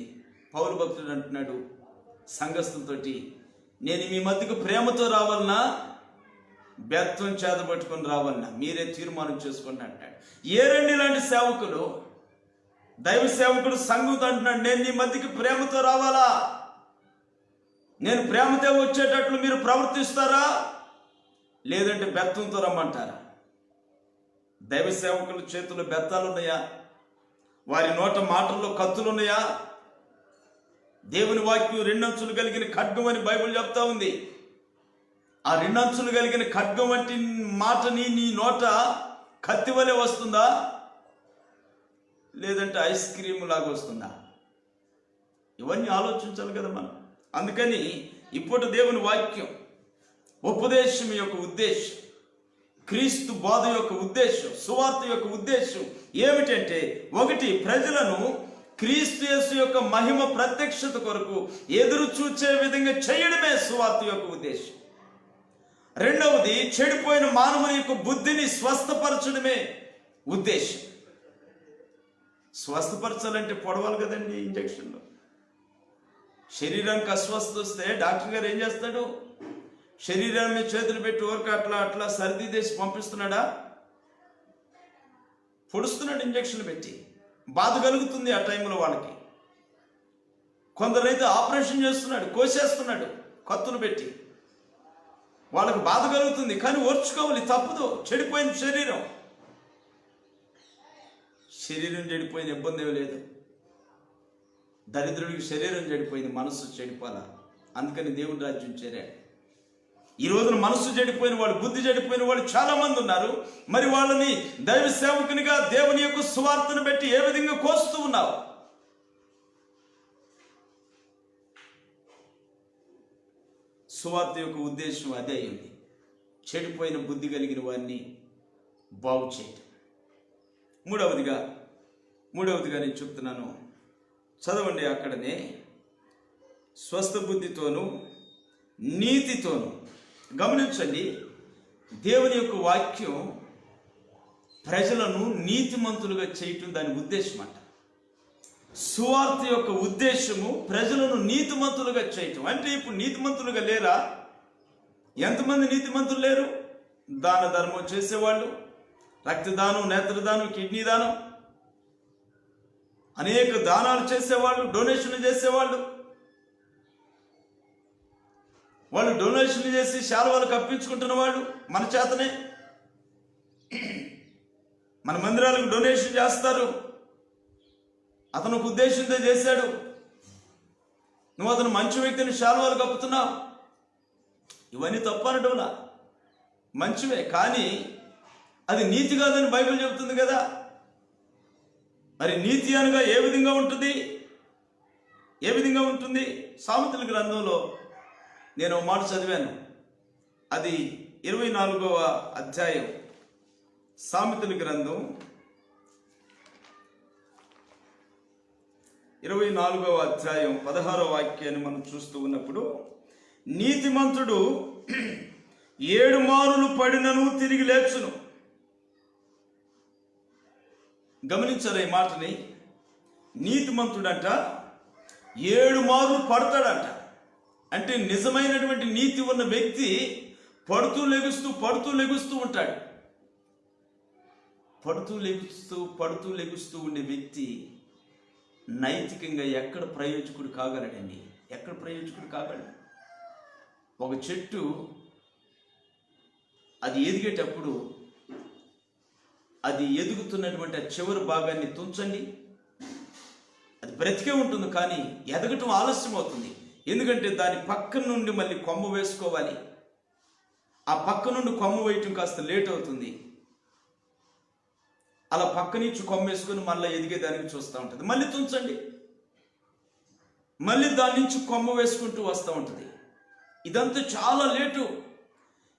Speaker 1: పౌలు భక్తుడు అంటున్నాడు సంఘస్థులతోటి, నేను మీ మధ్యకు ప్రేమతో రావాలన్నా బెత్తం చేత పట్టుకొని రావాలన్నా మీరే తీర్మానం చేసుకోండి అంటాడు. ఏ రెండు ఇలాంటి సేవకులు, దైవ సేవకుడు సంఘంతో అంటున్నాడు, నేను నీ మధ్యకి ప్రేమతో రావాలా, నేను ప్రేమతో వచ్చేటట్లు మీరు ప్రవర్తిస్తారా, లేదంటే బెత్తంతో రమ్మంటారా? దైవ సేవకుల చేతుల్లో బెత్తాలు ఉన్నాయా? వారి నోట మాటల్లో కత్తులున్నాయా? దేవుని వాక్యం 2 అంచులు కలిగిన ఖడ్గం అని బైబిల్ చెప్తా ఉంది. ఆ 2 అంచులు కలిగిన ఖడ్గం వంటి మాటని నీ నోట కత్తి వలె వస్తుందా, లేదంటే ఐస్ క్రీమ్ లాగా వస్తుందా? ఇవన్నీ ఆలోచించాలి కదా మనం. అందుకని ఇప్పుడు దేవుని వాక్యం ఉపదేశం యొక్క ఉద్దేశం, క్రీస్తు బోధ యొక్క ఉద్దేశం, సువార్త యొక్క ఉద్దేశం ఏమిటంటే, 1, ప్రజలను క్రీస్తు యేసు యొక్క మహిమ ప్రత్యక్షత కొరకు ఎదురు చూచే విధంగా చేయడమే సువార్త యొక్క ఉద్దేశం. 2వది, చెడిపోయిన మానవుని యొక్క బుద్ధిని స్వస్థపరచడమే ఉద్దేశం. స్వస్థపరచాలంటే పొడవాలి కదండి ఇంజక్షన్లు. శరీరానికి అస్వస్థ వస్తే డాక్టర్ గారు ఏం చేస్తాడు? శరీరం మీద చేతులు పెట్టి ఊరికి అట్లా సర్ది చేసి పంపిస్తున్నాడా? పొడుస్తున్నాడు ఇంజక్షన్లు పెట్టి. బాధ కలుగుతుంది ఆ టైంలో వాళ్ళకి. కొందరైతే ఆపరేషన్ చేస్తున్నాడు, కోసేస్తున్నాడు కత్తులు పెట్టి. వాళ్ళకు బాధ కలుగుతుంది, కానీ ఓర్చుకోవాలి, తప్పదు. చెడిపోయిన శరీరం చెడిపోయిన ఇబ్బంది ఏమీ లేదు. దరిద్రుడికి శరీరం చెడిపోయింది, మనస్సు చెడిపోలా. అందుకని దేవుని రాజ్యం చేరాడు. ఈ రోజున మనస్సు చెడిపోయిన వాళ్ళు, బుద్ధి చెడిపోయిన వాళ్ళు చాలా మంది ఉన్నారు. మరి వాళ్ళని దైవ సేవకునిగా దేవుని యొక్క సువార్తను పెట్టి ఏ విధంగా కోస్తూ ఉన్నావు? సువార్త యొక్క ఉద్దేశం అదే అయింది, చెడిపోయిన బుద్ధి కలిగిన వారిని బాగు చేయటం. మూడవదిగా నేను చెప్తున్నాను, చదవండి అక్కడనే. స్వస్థ బుద్ధితోనూ నీతితోనూ. గమనించండి, దేవుని యొక్క వాక్యం ప్రజలను నీతిమంతులుగా చేయటం దాని ఉద్దేశం అంట. సువార్త యొక్క ఉద్దేశము ప్రజలను నీతిమంతులుగా చేయటం. అంటే ఇప్పుడు నీతిమంతులుగా లేరా? ఎంతమంది నీతిమంతులు లేరు? దాన ధర్మం చేసేవాళ్ళు, రక్తదానం, నేత్రదానం, కిడ్నీ దానం, అనేక దానాలు చేసేవాళ్ళు, డొనేషన్లు చేసేవాళ్ళు. వాళ్ళు డొనేషన్లు చేసి శాలువాలు కప్పించుకుంటున్న వాళ్ళు మన చేతనే. మన మందిరాలకు డొనేషన్ చేస్తారు. అతను ఒక ఉద్దేశంతో చేశాడు. నువ్వు అతను మంచి వ్యక్తిని శాలువాలు కప్పుతున్నావు. ఇవన్నీ తప్పనటంలా, మంచివే, కానీ అది నీతి కాదని బైబిల్ చెబుతుంది కదా. మరి నీతి అనగా ఏ విధంగా ఉంటుంది? సామెతల గ్రంథంలో నేను ఒక మాట చదివాను. అది 24వ అధ్యాయం, సామెతల గ్రంథం 24వ అధ్యాయం 16వ వాక్యాన్ని మనం చూస్తూ ఉన్నప్పుడు, నీతిమంతుడు 7 మారులు పడినను తిరిగి లేచును. గమనించారా ఈ మాటని? నీతిమంతుడంట 7 మారులు పడతాడంట. అంటే నిజమైనటువంటి నీతి ఉన్న వ్యక్తి పడుతూ లెగుస్తూ ఉంటాడు. పడుతూ లెగుస్తూ ఉండే వ్యక్తి నైతికంగా ఎక్కడ ప్రయోజకుడు కాగలడండి? ఎక్కడ ప్రయోజకుడు కాగలడు? ఒక చెట్టు అది ఎదిగేటప్పుడు అది ఎదుగుతున్నటువంటి ఆ చివరి భాగాన్ని తుంచండి, అది బ్రతికే ఉంటుంది, కానీ ఎదగటం ఆలస్యం అవుతుంది. ఎందుకంటే దాని పక్క నుండి మళ్ళీ కొమ్మ వేసుకోవాలి. ఆ పక్క నుండి కొమ్మ వేయటం కాస్త లేట్ అవుతుంది. అలా పక్క నుంచి కొమ్మ వేసుకొని మళ్ళీ ఎదిగేదానికి చూస్తూ ఉంటుంది. మళ్ళీ తుంచండి, మళ్ళీ దాని నుంచి కొమ్మ వేసుకుంటూ వస్తూ ఉంటుంది. ఇదంతా చాలా లేటు.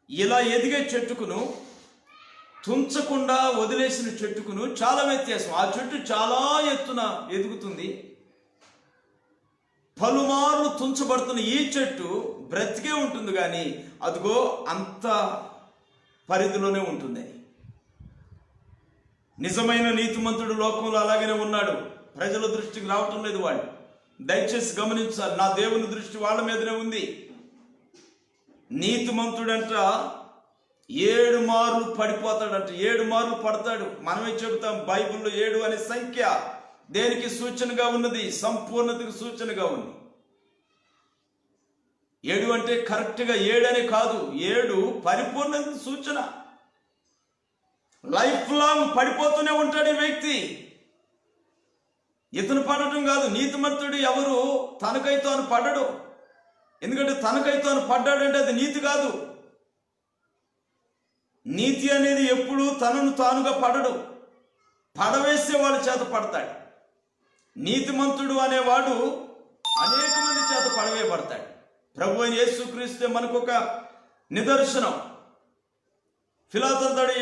Speaker 1: ఇలా ఎదిగే చెట్టుకును తుంచకుండా వదిలేసిన చెట్టుకును చాలా వ్యత్యాసం. ఆ చెట్టు చాలా ఎత్తున ఎదుగుతుంది, పలుమార్లు తుంచబడుతున్న ఈ చెట్టు బ్రతికే ఉంటుంది, కానీ అదిగో అంత పరిధిలోనే ఉంటుంది. నిజమైన నీతిమంతుడు లోకంలో అలాగనే ఉన్నాడు. ప్రజల దృష్టికి రావటం లేదు. వాళ్ళు దయచేసి గమనించాలి, నా దేవుని దృష్టి వాళ్ళ మీదనే ఉంది. నీతిమంతుడంట 7 మార్లు పడిపోతాడంట, 7 మార్లు పడతాడు. మనమే చెబుతాం బైబిల్లో 7 అనే సంఖ్య దేనికి సూచనగా ఉన్నది? సంపూర్ణతకు సూచనగా ఉంది. 7 అంటే కరెక్ట్గా 7 అని కాదు, 7 పరిపూర్ణతకు సూచన. లైఫ్ లాంగ్ పడిపోతూనే ఉంటాడు ఈ వ్యక్తి. ఇతను పడటం కాదు. నీతిమంతుడు ఎవరు తనకై తాను పడ్డడు. ఎందుకంటే తనకై తాను పడ్డాడంటే అది నీతి కాదు. నీతి అనేది ఎప్పుడు తనను తానుగా పడడు, పడవేసే వాళ్ళ చేత పడతాడు. నీతిమంతుడు అనేవాడు అనేక మంది చేత పడవేయబడతాడు. ప్రభు అయిన యేసుక్రీస్తే మనకు ఒక నిదర్శనం. ఫిలాతు అంటాడు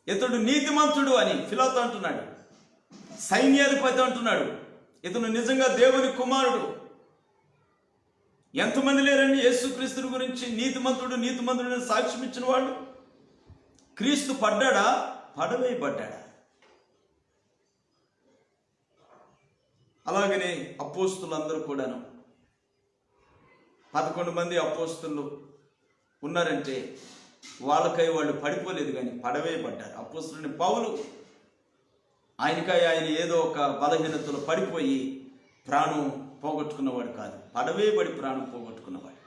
Speaker 1: ఇతడు నీతిమంతుడు అని. ఫిలాతు అంటున్నాడు, సైన్యాధిపతి అంటున్నాడు, ఇతను నిజంగా దేవుని కుమారుడు. ఎంతమంది లేరండి యేసుక్రీస్తు గురించి నీతిమంతుడు సాక్ష్యం ఇచ్చిన వాళ్ళు? క్రీస్తు పడ్డాడా? పడవేయబడ్డాడా? అలాగనే అపోస్తులందరూ కూడాను 11 మంది అపోస్తులు ఉన్నారంటే వాళ్ళకై వాళ్ళు పడిపోలేదు, కానీ పడవేయబడ్డారు. అపోస్తులుని పౌలు, ఆయన ఏదో ఒక బలహీనతలో పడిపోయి ప్రాణం పోగొట్టుకున్నవాడు కాదు, పడవేయబడి ప్రాణం పోగొట్టుకున్నవాడు.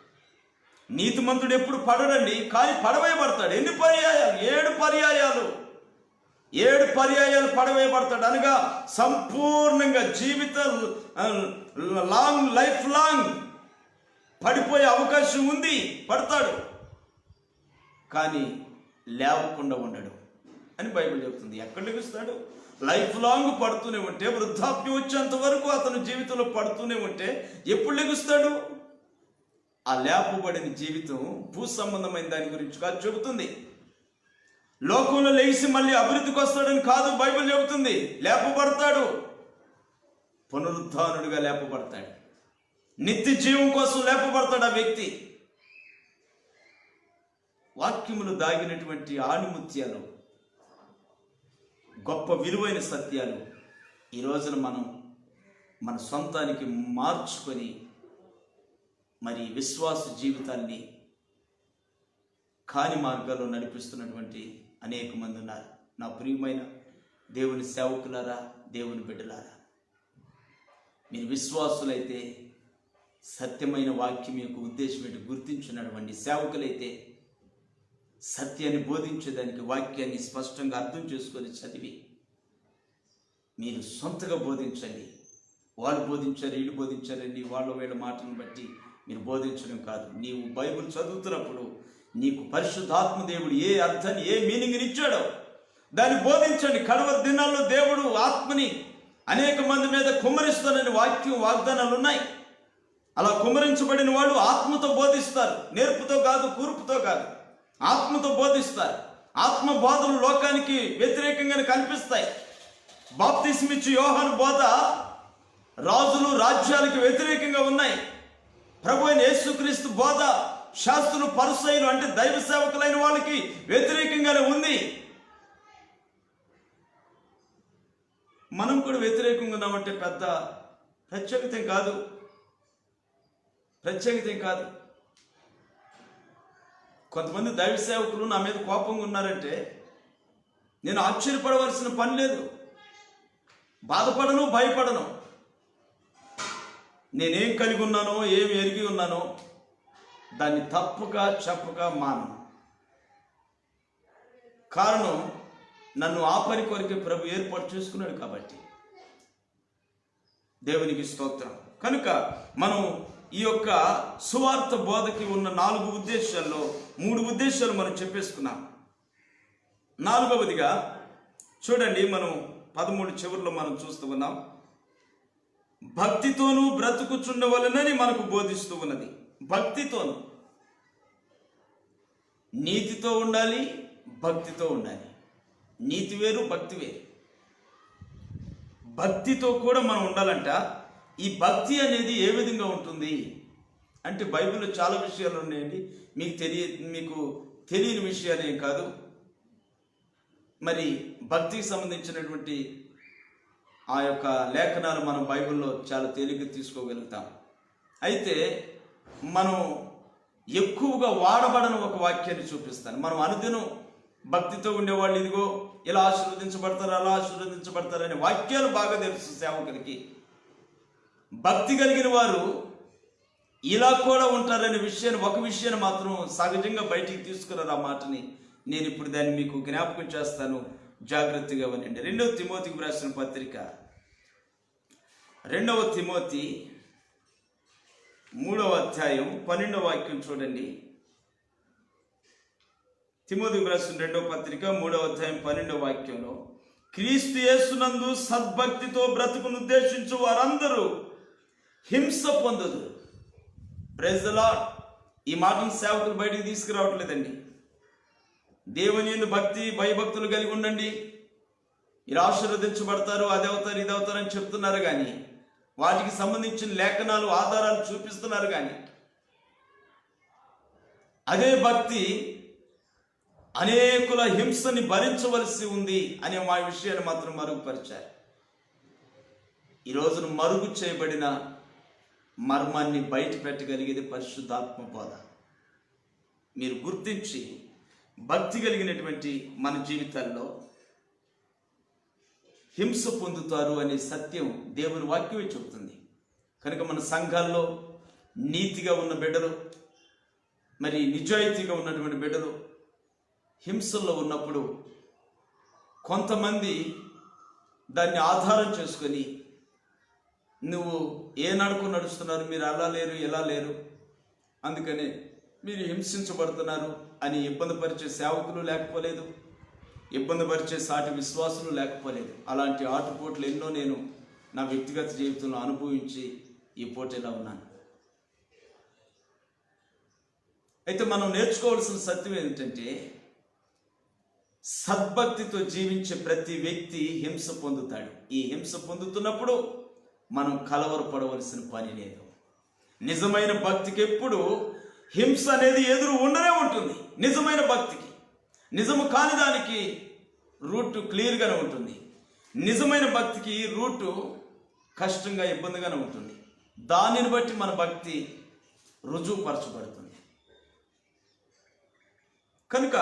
Speaker 1: నీతిమంతుడు ఎప్పుడు పడడండి, కానీ పడవేయబడతాడు. ఎన్ని పర్యాయాలు? 7 పర్యాయాలు పడవేయబడతాడు. అనగా సంపూర్ణంగా లైఫ్ లాంగ్ పడిపోయే అవకాశం ఉంది. పడతాడు, కానీ లేవకుండా ఉండడు అని బైబిల్ చెబుతుంది. ఎక్కడ లెగుస్తాడు? లైఫ్ లాంగ్ పడుతూనే ఉంటే, వృద్ధాప్యం వచ్చేంత వరకు అతను జీవితంలో పడుతూనే ఉంటే ఎప్పుడు లెగుస్తాడు? ఆ లేపబడిన జీవితం భూ సంబంధమైన దాని గురించి కాదు చెబుతుంది. లోకంలో లేచి మళ్ళీ అభివృద్ధికి వస్తాడని కాదు బైబిల్ చెబుతుంది. లేపబడతాడు, పునరుద్ధానుడిగా లేపబడతాడు, నిత్య జీవం కోసం లేపబడతాడు ఆ వ్యక్తి. వాక్యములు దాగినటువంటి ఆణిముత్యాలు, గొప్ప విలువైన సత్యాలు ఈ రోజున మనం మన సొంతానికి మార్చుకొని మరి విశ్వాస జీవితాన్ని కాని మార్గాల్లో నడిపిస్తున్నటువంటి అనేక మంది ఉన్నారు. నా ప్రియమైన దేవుని సేవకులారా, దేవుని బిడ్డలారా, మీరు విశ్వాసులైతే సత్యమైన వాక్యం యొక్క ఉద్దేశం ఏంటి గుర్తించినటువంటి సేవకులైతే సత్యాన్ని బోధించేదానికి వాక్యాన్ని స్పష్టంగా అర్థం చేసుకొని చదివి మీరు సొంతగా బోధించండి. వాళ్ళు బోధించారు, వీళ్ళు బోధించారండి, వీళ్ళ మాటలను బట్టి మీరు బోధించడం కాదు. నీవు బైబిల్ చదువుతున్నప్పుడు నీకు పరిశుద్ధాత్మ దేవుడు ఏ అర్థాన్ని, ఏ మీనింగ్ని ఇచ్చాడో దాన్ని బోధించండి. కడవరి దినాల్లో దేవుడు ఆత్మని అనేక మంది మీద కుమ్మరిస్తానని వాగ్దానాలు ఉన్నాయి. అలా కుమ్మరించబడిన వాళ్ళు ఆత్మతో బోధిస్తారు, నేర్పుతో కాదు, కూర్పుతో కాదు, ఆత్మతో బోధిస్తారు. ఆత్మ బోధలు లోకానికి వ్యతిరేకంగానే కనిపిస్తాయి. బాప్తిస్మిచ్చి యోహాను బోధ రాజులు రాజ్యాలకు వ్యతిరేకంగా ఉన్నాయి. ప్రభు అయిన యేసుక్రీస్తు బోధ శాస్త్రులు పరిసయ్యులు అంటే దైవ సేవకులైన వాళ్ళకి వ్యతిరేకంగానే ఉంది. మనం కూడా వ్యతిరేకంగా ఉన్నామంటే పెద్ద ప్రత్యేకత కాదు. కొంతమంది దైవ సేవకులు నా మీద కోపంగా ఉన్నారంటే నేను ఆశ్చర్యపడవలసిన పని లేదు, బాధపడను, భయపడను. నేనేం కలిగి ఉన్నానో, ఏం ఎరిగి ఉన్నానో దాన్ని తప్పక చెప్పక మానను. కారణం, నన్ను ఆ పని కొరకే ప్రభు ఏర్పాటు చేసుకున్నాడు కాబట్టి. దేవునికి స్తోత్రం. కనుక మనం ఈ యొక్క సువార్త బోధకి ఉన్న 4 ఉద్దేశాల్లో 3 ఉద్దేశాలు మనం చెప్పేసుకున్నాం. 4వదిగా చూడండి, మనం 13 చివరిలో మనం చూస్తూ ఉన్నాం, భక్తితోనూ బ్రతుకుచుండవలనని మనకు బోధిస్తూ ఉన్నది. భక్తితోను, నీతితో ఉండాలి, భక్తితో ఉండాలి. నీతి వేరు, భక్తి వేరు. భక్తితో కూడా మనం ఉండాలంట. ఈ భక్తి అనేది ఏ విధంగా ఉంటుంది అంటే, బైబిల్లో చాలా విషయాలు ఉన్నాయండి. మీకు తెలియని విషయాలు ఏం కాదు. మరి భక్తికి సంబంధించినటువంటి ఆ యొక్క లేఖనాలు మనం బైబిల్లో చాలా తేలిగ్గా తీసుకోగలుగుతాం. అయితే మనం ఎక్కువగా వాడబడని ఒక వాక్యాన్ని చూపిస్తాను. మనం అనుదినం భక్తితో ఉండేవాళ్ళు ఇదిగో ఇలా ఆశీర్వదించబడతారు, అలా ఆశీర్వదించబడతారు అనే వాక్యాలు బాగా తెలుసు సేవకులకి. భక్తి కలిగిన వారు ఇలా కూడా ఉంటారనే విషయాన్ని, ఒక విషయాన్ని మాత్రం సహజంగా బయటికి తీసుకున్నారు. ఆ మాటని నేను ఇప్పుడు దాన్ని మీకు జ్ఞాపకం చేస్తాను, జాగ్రత్తగా వినండి. 2వ తిమోతికి రాసిన పత్రిక 2వ తిమోతి 3వ అధ్యాయం 12వ వాక్యం చూడండి. తిమోతికి రాసిన 2వ పత్రిక 3వ అధ్యాయం 12వ వాక్యంలో, క్రీస్తు యేసునందు సద్భక్తితో బ్రతుకును ఉద్దేశించు వారందరూ హింస పొందదు. Praise the lord. ఈ మాటను సేవకులు బయటికి తీసుకురావట్లేదండి. దేవుని యందు భక్తి భయభక్తులు కలిగి ఉండండి, ఇలా ఆశీర్వదించబడతారు, అది అవుతారు, ఇది అవుతారు అని చెప్తున్నారు. కానీ వాటికి సంబంధించిన లేఖనాలు, ఆధారాలు చూపిస్తున్నారు. కానీ అదే భక్తి అనేకుల హింసని భరించవలసి ఉంది అనే మా విషయాన్ని మాత్రం మరుగుపరిచారు. ఈ రోజున మరుగు చేయబడిన మర్మాన్ని బయట పెట్టగలిగేది పరిశుద్ధాత్మ బోధ. మీరు గుర్తించి భక్తి కలిగినటువంటి మన జీవితాల్లో హింస పొందుతారు అనే సత్యం దేవుని వాక్యమే చెబుతుంది. కనుక మన సంఘాల్లో నీతిగా ఉన్న బిడ్డలు, మరి నిజాయితీగా ఉన్నటువంటి బిడ్డలు హింసల్లో ఉన్నప్పుడు కొంతమంది దాన్ని ఆధారం చేసుకొని, నువ్వు ఏ నడుకు నడుస్తున్నారు, మీరు అలా లేరు, ఎలా లేరు, అందుకని మీరు హింసించబడుతున్నారు అని ఇబ్బంది పరిచే సేవకులు లేకపోలేదు, ఇబ్బంది పరిచే సాటి విశ్వాసులు లేకపోలేదు. అలాంటి ఆటుపోట్లు ఎన్నో నేను నా వ్యక్తిగత జీవితంలో అనుభవించి ఈ పోటీలో ఉన్నాను. అయితే మనం నేర్చుకోవాల్సిన సత్యం ఏంటంటే, సద్భక్తితో జీవించే ప్రతి వ్యక్తి హింస పొందుతాడు. ఈ హింస పొందుతున్నప్పుడు మనం కలవరపడవలసిన పని లేదు. నిజమైన భక్తికి ఎప్పుడు హింస అనేది ఎదురు ఉండనే ఉంటుంది. నిజమైన భక్తికి, నిజము కాని దానికి రూట్ క్లియర్గానే ఉంటుంది. నిజమైన భక్తికి రూటు కష్టంగా, ఇబ్బందిగానే ఉంటుంది. దానిని బట్టి మన భక్తి రుజువుపరచబడుతుంది. కనుక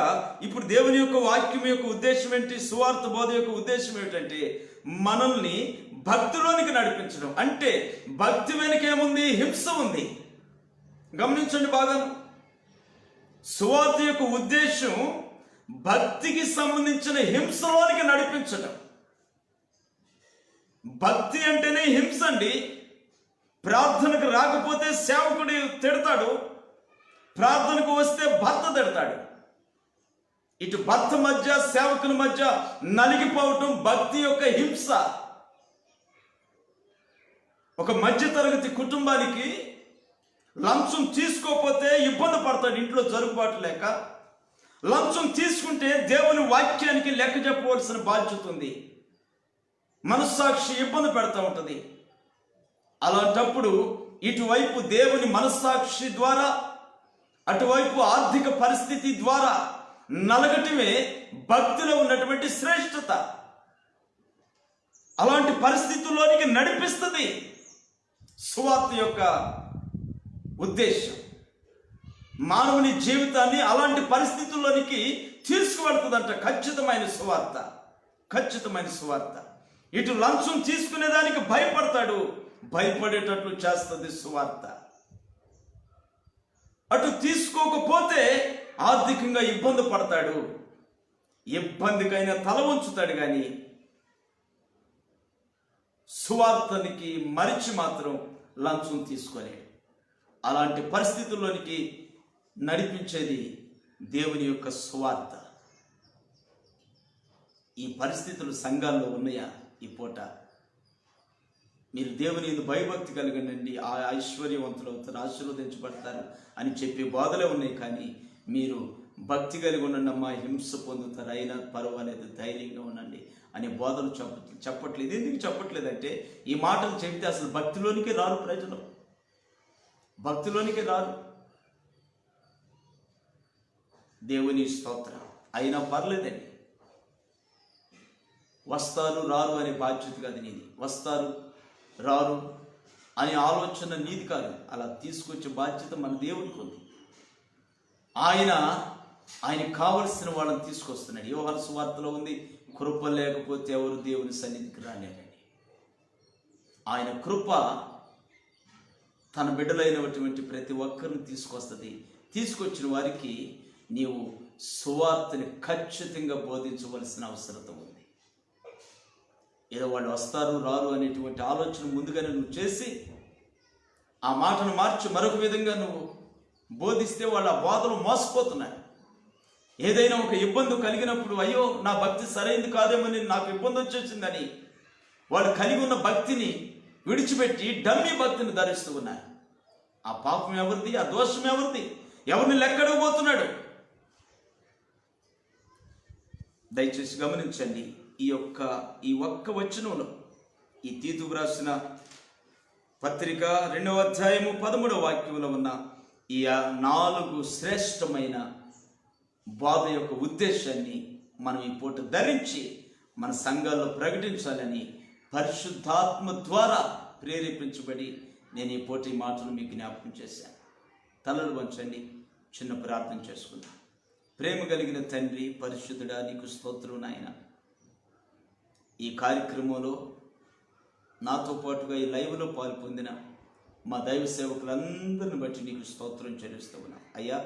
Speaker 1: ఇప్పుడు దేవుని యొక్క వాక్యం యొక్క ఉద్దేశం ఏంటి? సువార్త బోధ యొక్క ఉద్దేశం ఏమిటంటే, మనల్ని భక్తిలోనికి నడిపించడం. అంటే భక్తి వెనుక ఏముంది? హింస ఉంది. గమనించండి బాగా. సువార్త యొక్క ఉద్దేశం భక్తికి సంబంధించిన హింసలోనికి నడిపించడం. భక్తి అంటేనే హింస అండి. ప్రార్థనకు రాకపోతే సేవకుడు తిడతాడు, ప్రార్థనకు వస్తే భర్త తిడతాడు. ఇటు భర్త మధ్య, సేవకుల మధ్య నలిగిపోవటం భక్తి యొక్క హింస. ఒక మధ్యతరగతి కుటుంబానికి లంచం తీసుకోకపోతే ఇబ్బంది పడతాడు, ఇంట్లో జరుగుబాటు లేక. లంచం తీసుకుంటే దేవుని వాక్యానికి లెక్క చెప్పవలసిన బాధ్యత ఉంది. మనస్సాక్షి ఇబ్బంది పెడతా ఉంటుంది. అలాంటప్పుడు ఇటువైపు దేవుని మనస్సాక్షి ద్వారా, అటువైపు ఆర్థిక పరిస్థితి ద్వారా నలగటమే భక్తిలో ఉన్నటువంటి శ్రేష్టత. అలాంటి పరిస్థితుల్లోనికి నడిపిస్తుంది సువార్త యొక్క ఉద్దేశం. మానవుని జీవితాన్ని అలాంటి పరిస్థితుల్లోనికి తీసుకువెళ్తుందంట. ఖచ్చితమైన సువార్త, ఖచ్చితమైన సువార్త. ఇటు లంచం తీసుకునేదానికి భయపడతాడు, భయపడేటట్లు చేస్తుంది సువార్త. అటు తీసుకోకపోతే ఆర్థికంగా ఇబ్బంది పడతాడు, ఇబ్బందికైనా తల ఉంచుతాడు. కానీ సువార్తనికి మరిచి మాత్రం లంచం తీసుకోలేడు. అలాంటి పరిస్థితుల్లోనికి నడిపించేది దేవుని యొక్క సువార్త. ఈ పరిస్థితులు సంఘాల్లో ఉన్నాయా? ఈ పూట మీరు దేవుని యందు భయభక్తి కలిగండి, ఆ ఐశ్వర్యవంతులు అవుతారు, ఆశీర్వదించబడతారు అని చెప్పే బోధలే ఉన్నాయి. కానీ మీరు భక్తి కలిగి ఉండండి అమ్మా, హింస పొందుతారు, అయినా పర్వాలేదు, ధైర్యంగా ఉండండి అనే బోధలు చెప్పట్లేదు. ఎందుకు చెప్పట్లేదంటే ఈ మాటలు చెబితే అసలు భక్తిలోనికి రారు ప్రజలు, భక్తిలోనికి రారు. దేవుని స్తోత్రం. అయినా పర్లేదండి, వస్తారు రారు అనే బాధ్యత కాదు నీది. వస్తారు రారు అనే ఆలోచన నీది కాదు. అలా తీసుకొచ్చే బాధ్యత మన దేవునికి ఉంది. ఆయనకు కావలసిన వాళ్ళని తీసుకొస్తున్నాడు. యోహాను సువార్తలో ఉంది, కృప లేకపోతే ఎవరు దేవుని సన్నిధికి రాలేరని. ఆయన కృప తన బిడ్డలైనటువంటి ప్రతి ఒక్కరిని తీసుకొస్తుంది. తీసుకొచ్చిన వారికి నీవు సువార్తని ఖచ్చితంగా బోధించవలసిన అవసరం ఉంది. ఏదో వాళ్ళు వస్తారు రారు అనేటువంటి ఆలోచన ముందుగానే నువ్వు చేసి ఆ మాటను మార్చి మరొక విధంగా నువ్వు బోధిస్తే వాళ్ళు ఆ బోధలు మోసపోతున్నారు. ఏదైనా ఒక ఇబ్బంది కలిగినప్పుడు అయ్యో నా భక్తి సరైనది కాదేమని, నాకు ఇబ్బంది వచ్చేసిందని వాళ్ళు కలిగి ఉన్న భక్తిని విడిచిపెట్టి డమ్మీ భక్తిని ధరిస్తూ ఉన్నారు. ఆ పాపం ఎవరిది? ఆ దోషం ఎవరిది? ఎవరిని లెక్కడకపోతున్నాడు? దయచేసి గమనించండి. ఈ ఒక్క వచనంలో, ఈ తీతుకు రాసిన పత్రిక 2వ అధ్యాయము 13వ వాక్యంలో ఉన్న ఈ 4 శ్రేష్టమైన బోధ యొక్క ఉద్దేశాన్ని మనం ఈ పూట ధరించి మన సంఘాల్లో ప్రకటించాలని పరిశుద్ధాత్మ ద్వారా ప్రేరేపించబడి నేను ఈ పూట ఈ మాటలు మీకు జ్ఞాపకం చేశాను. తలలు వంచండి, చిన్న ప్రార్థన చేసుకుందాం. ప్రేమ కలిగిన తండ్రి, పరిశుద్ధుడా, నీకు స్తోత్రం నాయన. ఈ కార్యక్రమంలో నాతో పాటుగా ఈ లైవ్లో పాల్పొందిన మా దైవ సేవకులందరిని బట్టి నీకు స్తోత్రం చెల్లిస్తూ ఉన్నాం అయ్యా.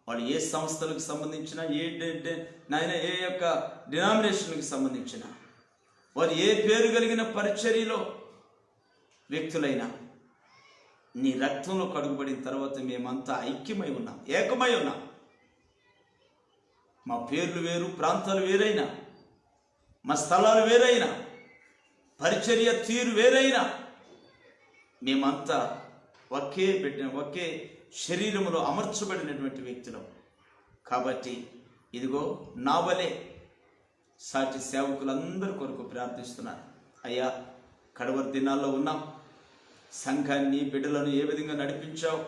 Speaker 1: వాళ్ళు ఏ సంస్థలకు సంబంధించిన, నాయన ఏ యొక్క డినామినేషన్కి సంబంధించిన, వారు ఏ పేరు కలిగిన పరిచర్యలో వ్యక్తులైనా నీ రక్తంలో కడుగుబడిన తర్వాత మేమంతా ఐక్యమై ఉన్నాం, ఏకమై ఉన్నాం. మా పేర్లు వేరు, ప్రాంతాలు వేరైనా, మా స్థలాలు వేరైనా, పరిచర్య తీరు వేరైనా, మేమంతా ఒకే శరీరములో అమర్చబడినటువంటి వ్యక్తులం. కాబట్టి ఇదిగో నా వలే సాటి సేవకులందరి కొరకు ప్రార్థిస్తున్నారు అయ్యా. కడవరి దినాల్లో ఉన్నాం. సంఘాన్ని, బిడ్డలను ఏ విధంగా నడిపించావు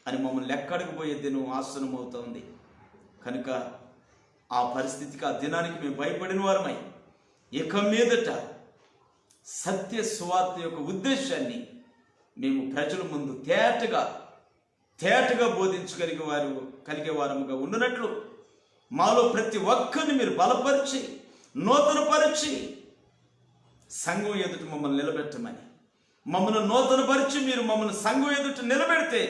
Speaker 1: అని మమ్మల్ని లెక్కడకపోయే దినం ఆసనం అవుతోంది కనుక ఆ పరిస్థితికి, ఆ దినానికి మేము భయపడిన వారమై ఇక మీదట సత్య సువార్త యొక్క ఉద్దేశాన్ని మేము ప్రజల ముందు తేటగా బోధించగలిగే వారముగా ఉండునట్లు మాలో ప్రతి ఒక్కరిని మీరు బలపరిచి, నూతనపరిచి సంఘం ఎదుట మమ్మల్ని నిలబెట్టమని, మమ్మల్ని నూతనపరిచి మీరు మమ్మల్ని సంఘం ఎదుట నిలబెడితే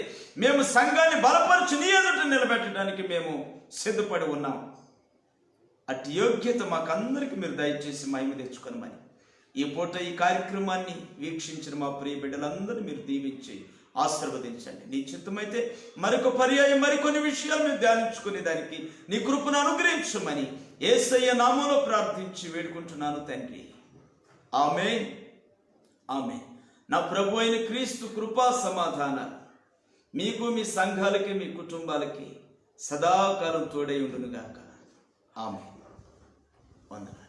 Speaker 1: మేము సంఘాన్ని బలపరిచి నీ ఎదుట నిలబెట్టడానికి మేము సిద్ధపడి ఉన్నాం. అట్టి యోగ్యత మాకందరికీ మీరు దయచేసి మహిమ తెచ్చుకొనమని ఈ పూట ఈ కార్యక్రమాన్ని వీక్షించిన మా ప్రియ బిడ్డలందరూ మీరు దీవించి ఆశీర్వదించండి. నీ చిత్తమైతే మరొక పర్యాయం మరికొన్ని విషయాలు మీరు ధ్యానించుకునే దానికి నీ కృపను అనుగ్రహించమని యేసయ్య నామములో ప్రార్థించి వేడుకుంటున్నాను తండ్రి. ఆమేన్, ఆమేన్. నా ప్రభు అయిన క్రీస్తు కృపా సమాధానాలు మీకు, మీ సంఘాలకి, మీ కుటుంబాలకి సదాకాలం తోడై ఉండునుగాక. ఆమేన్. వందనాలు.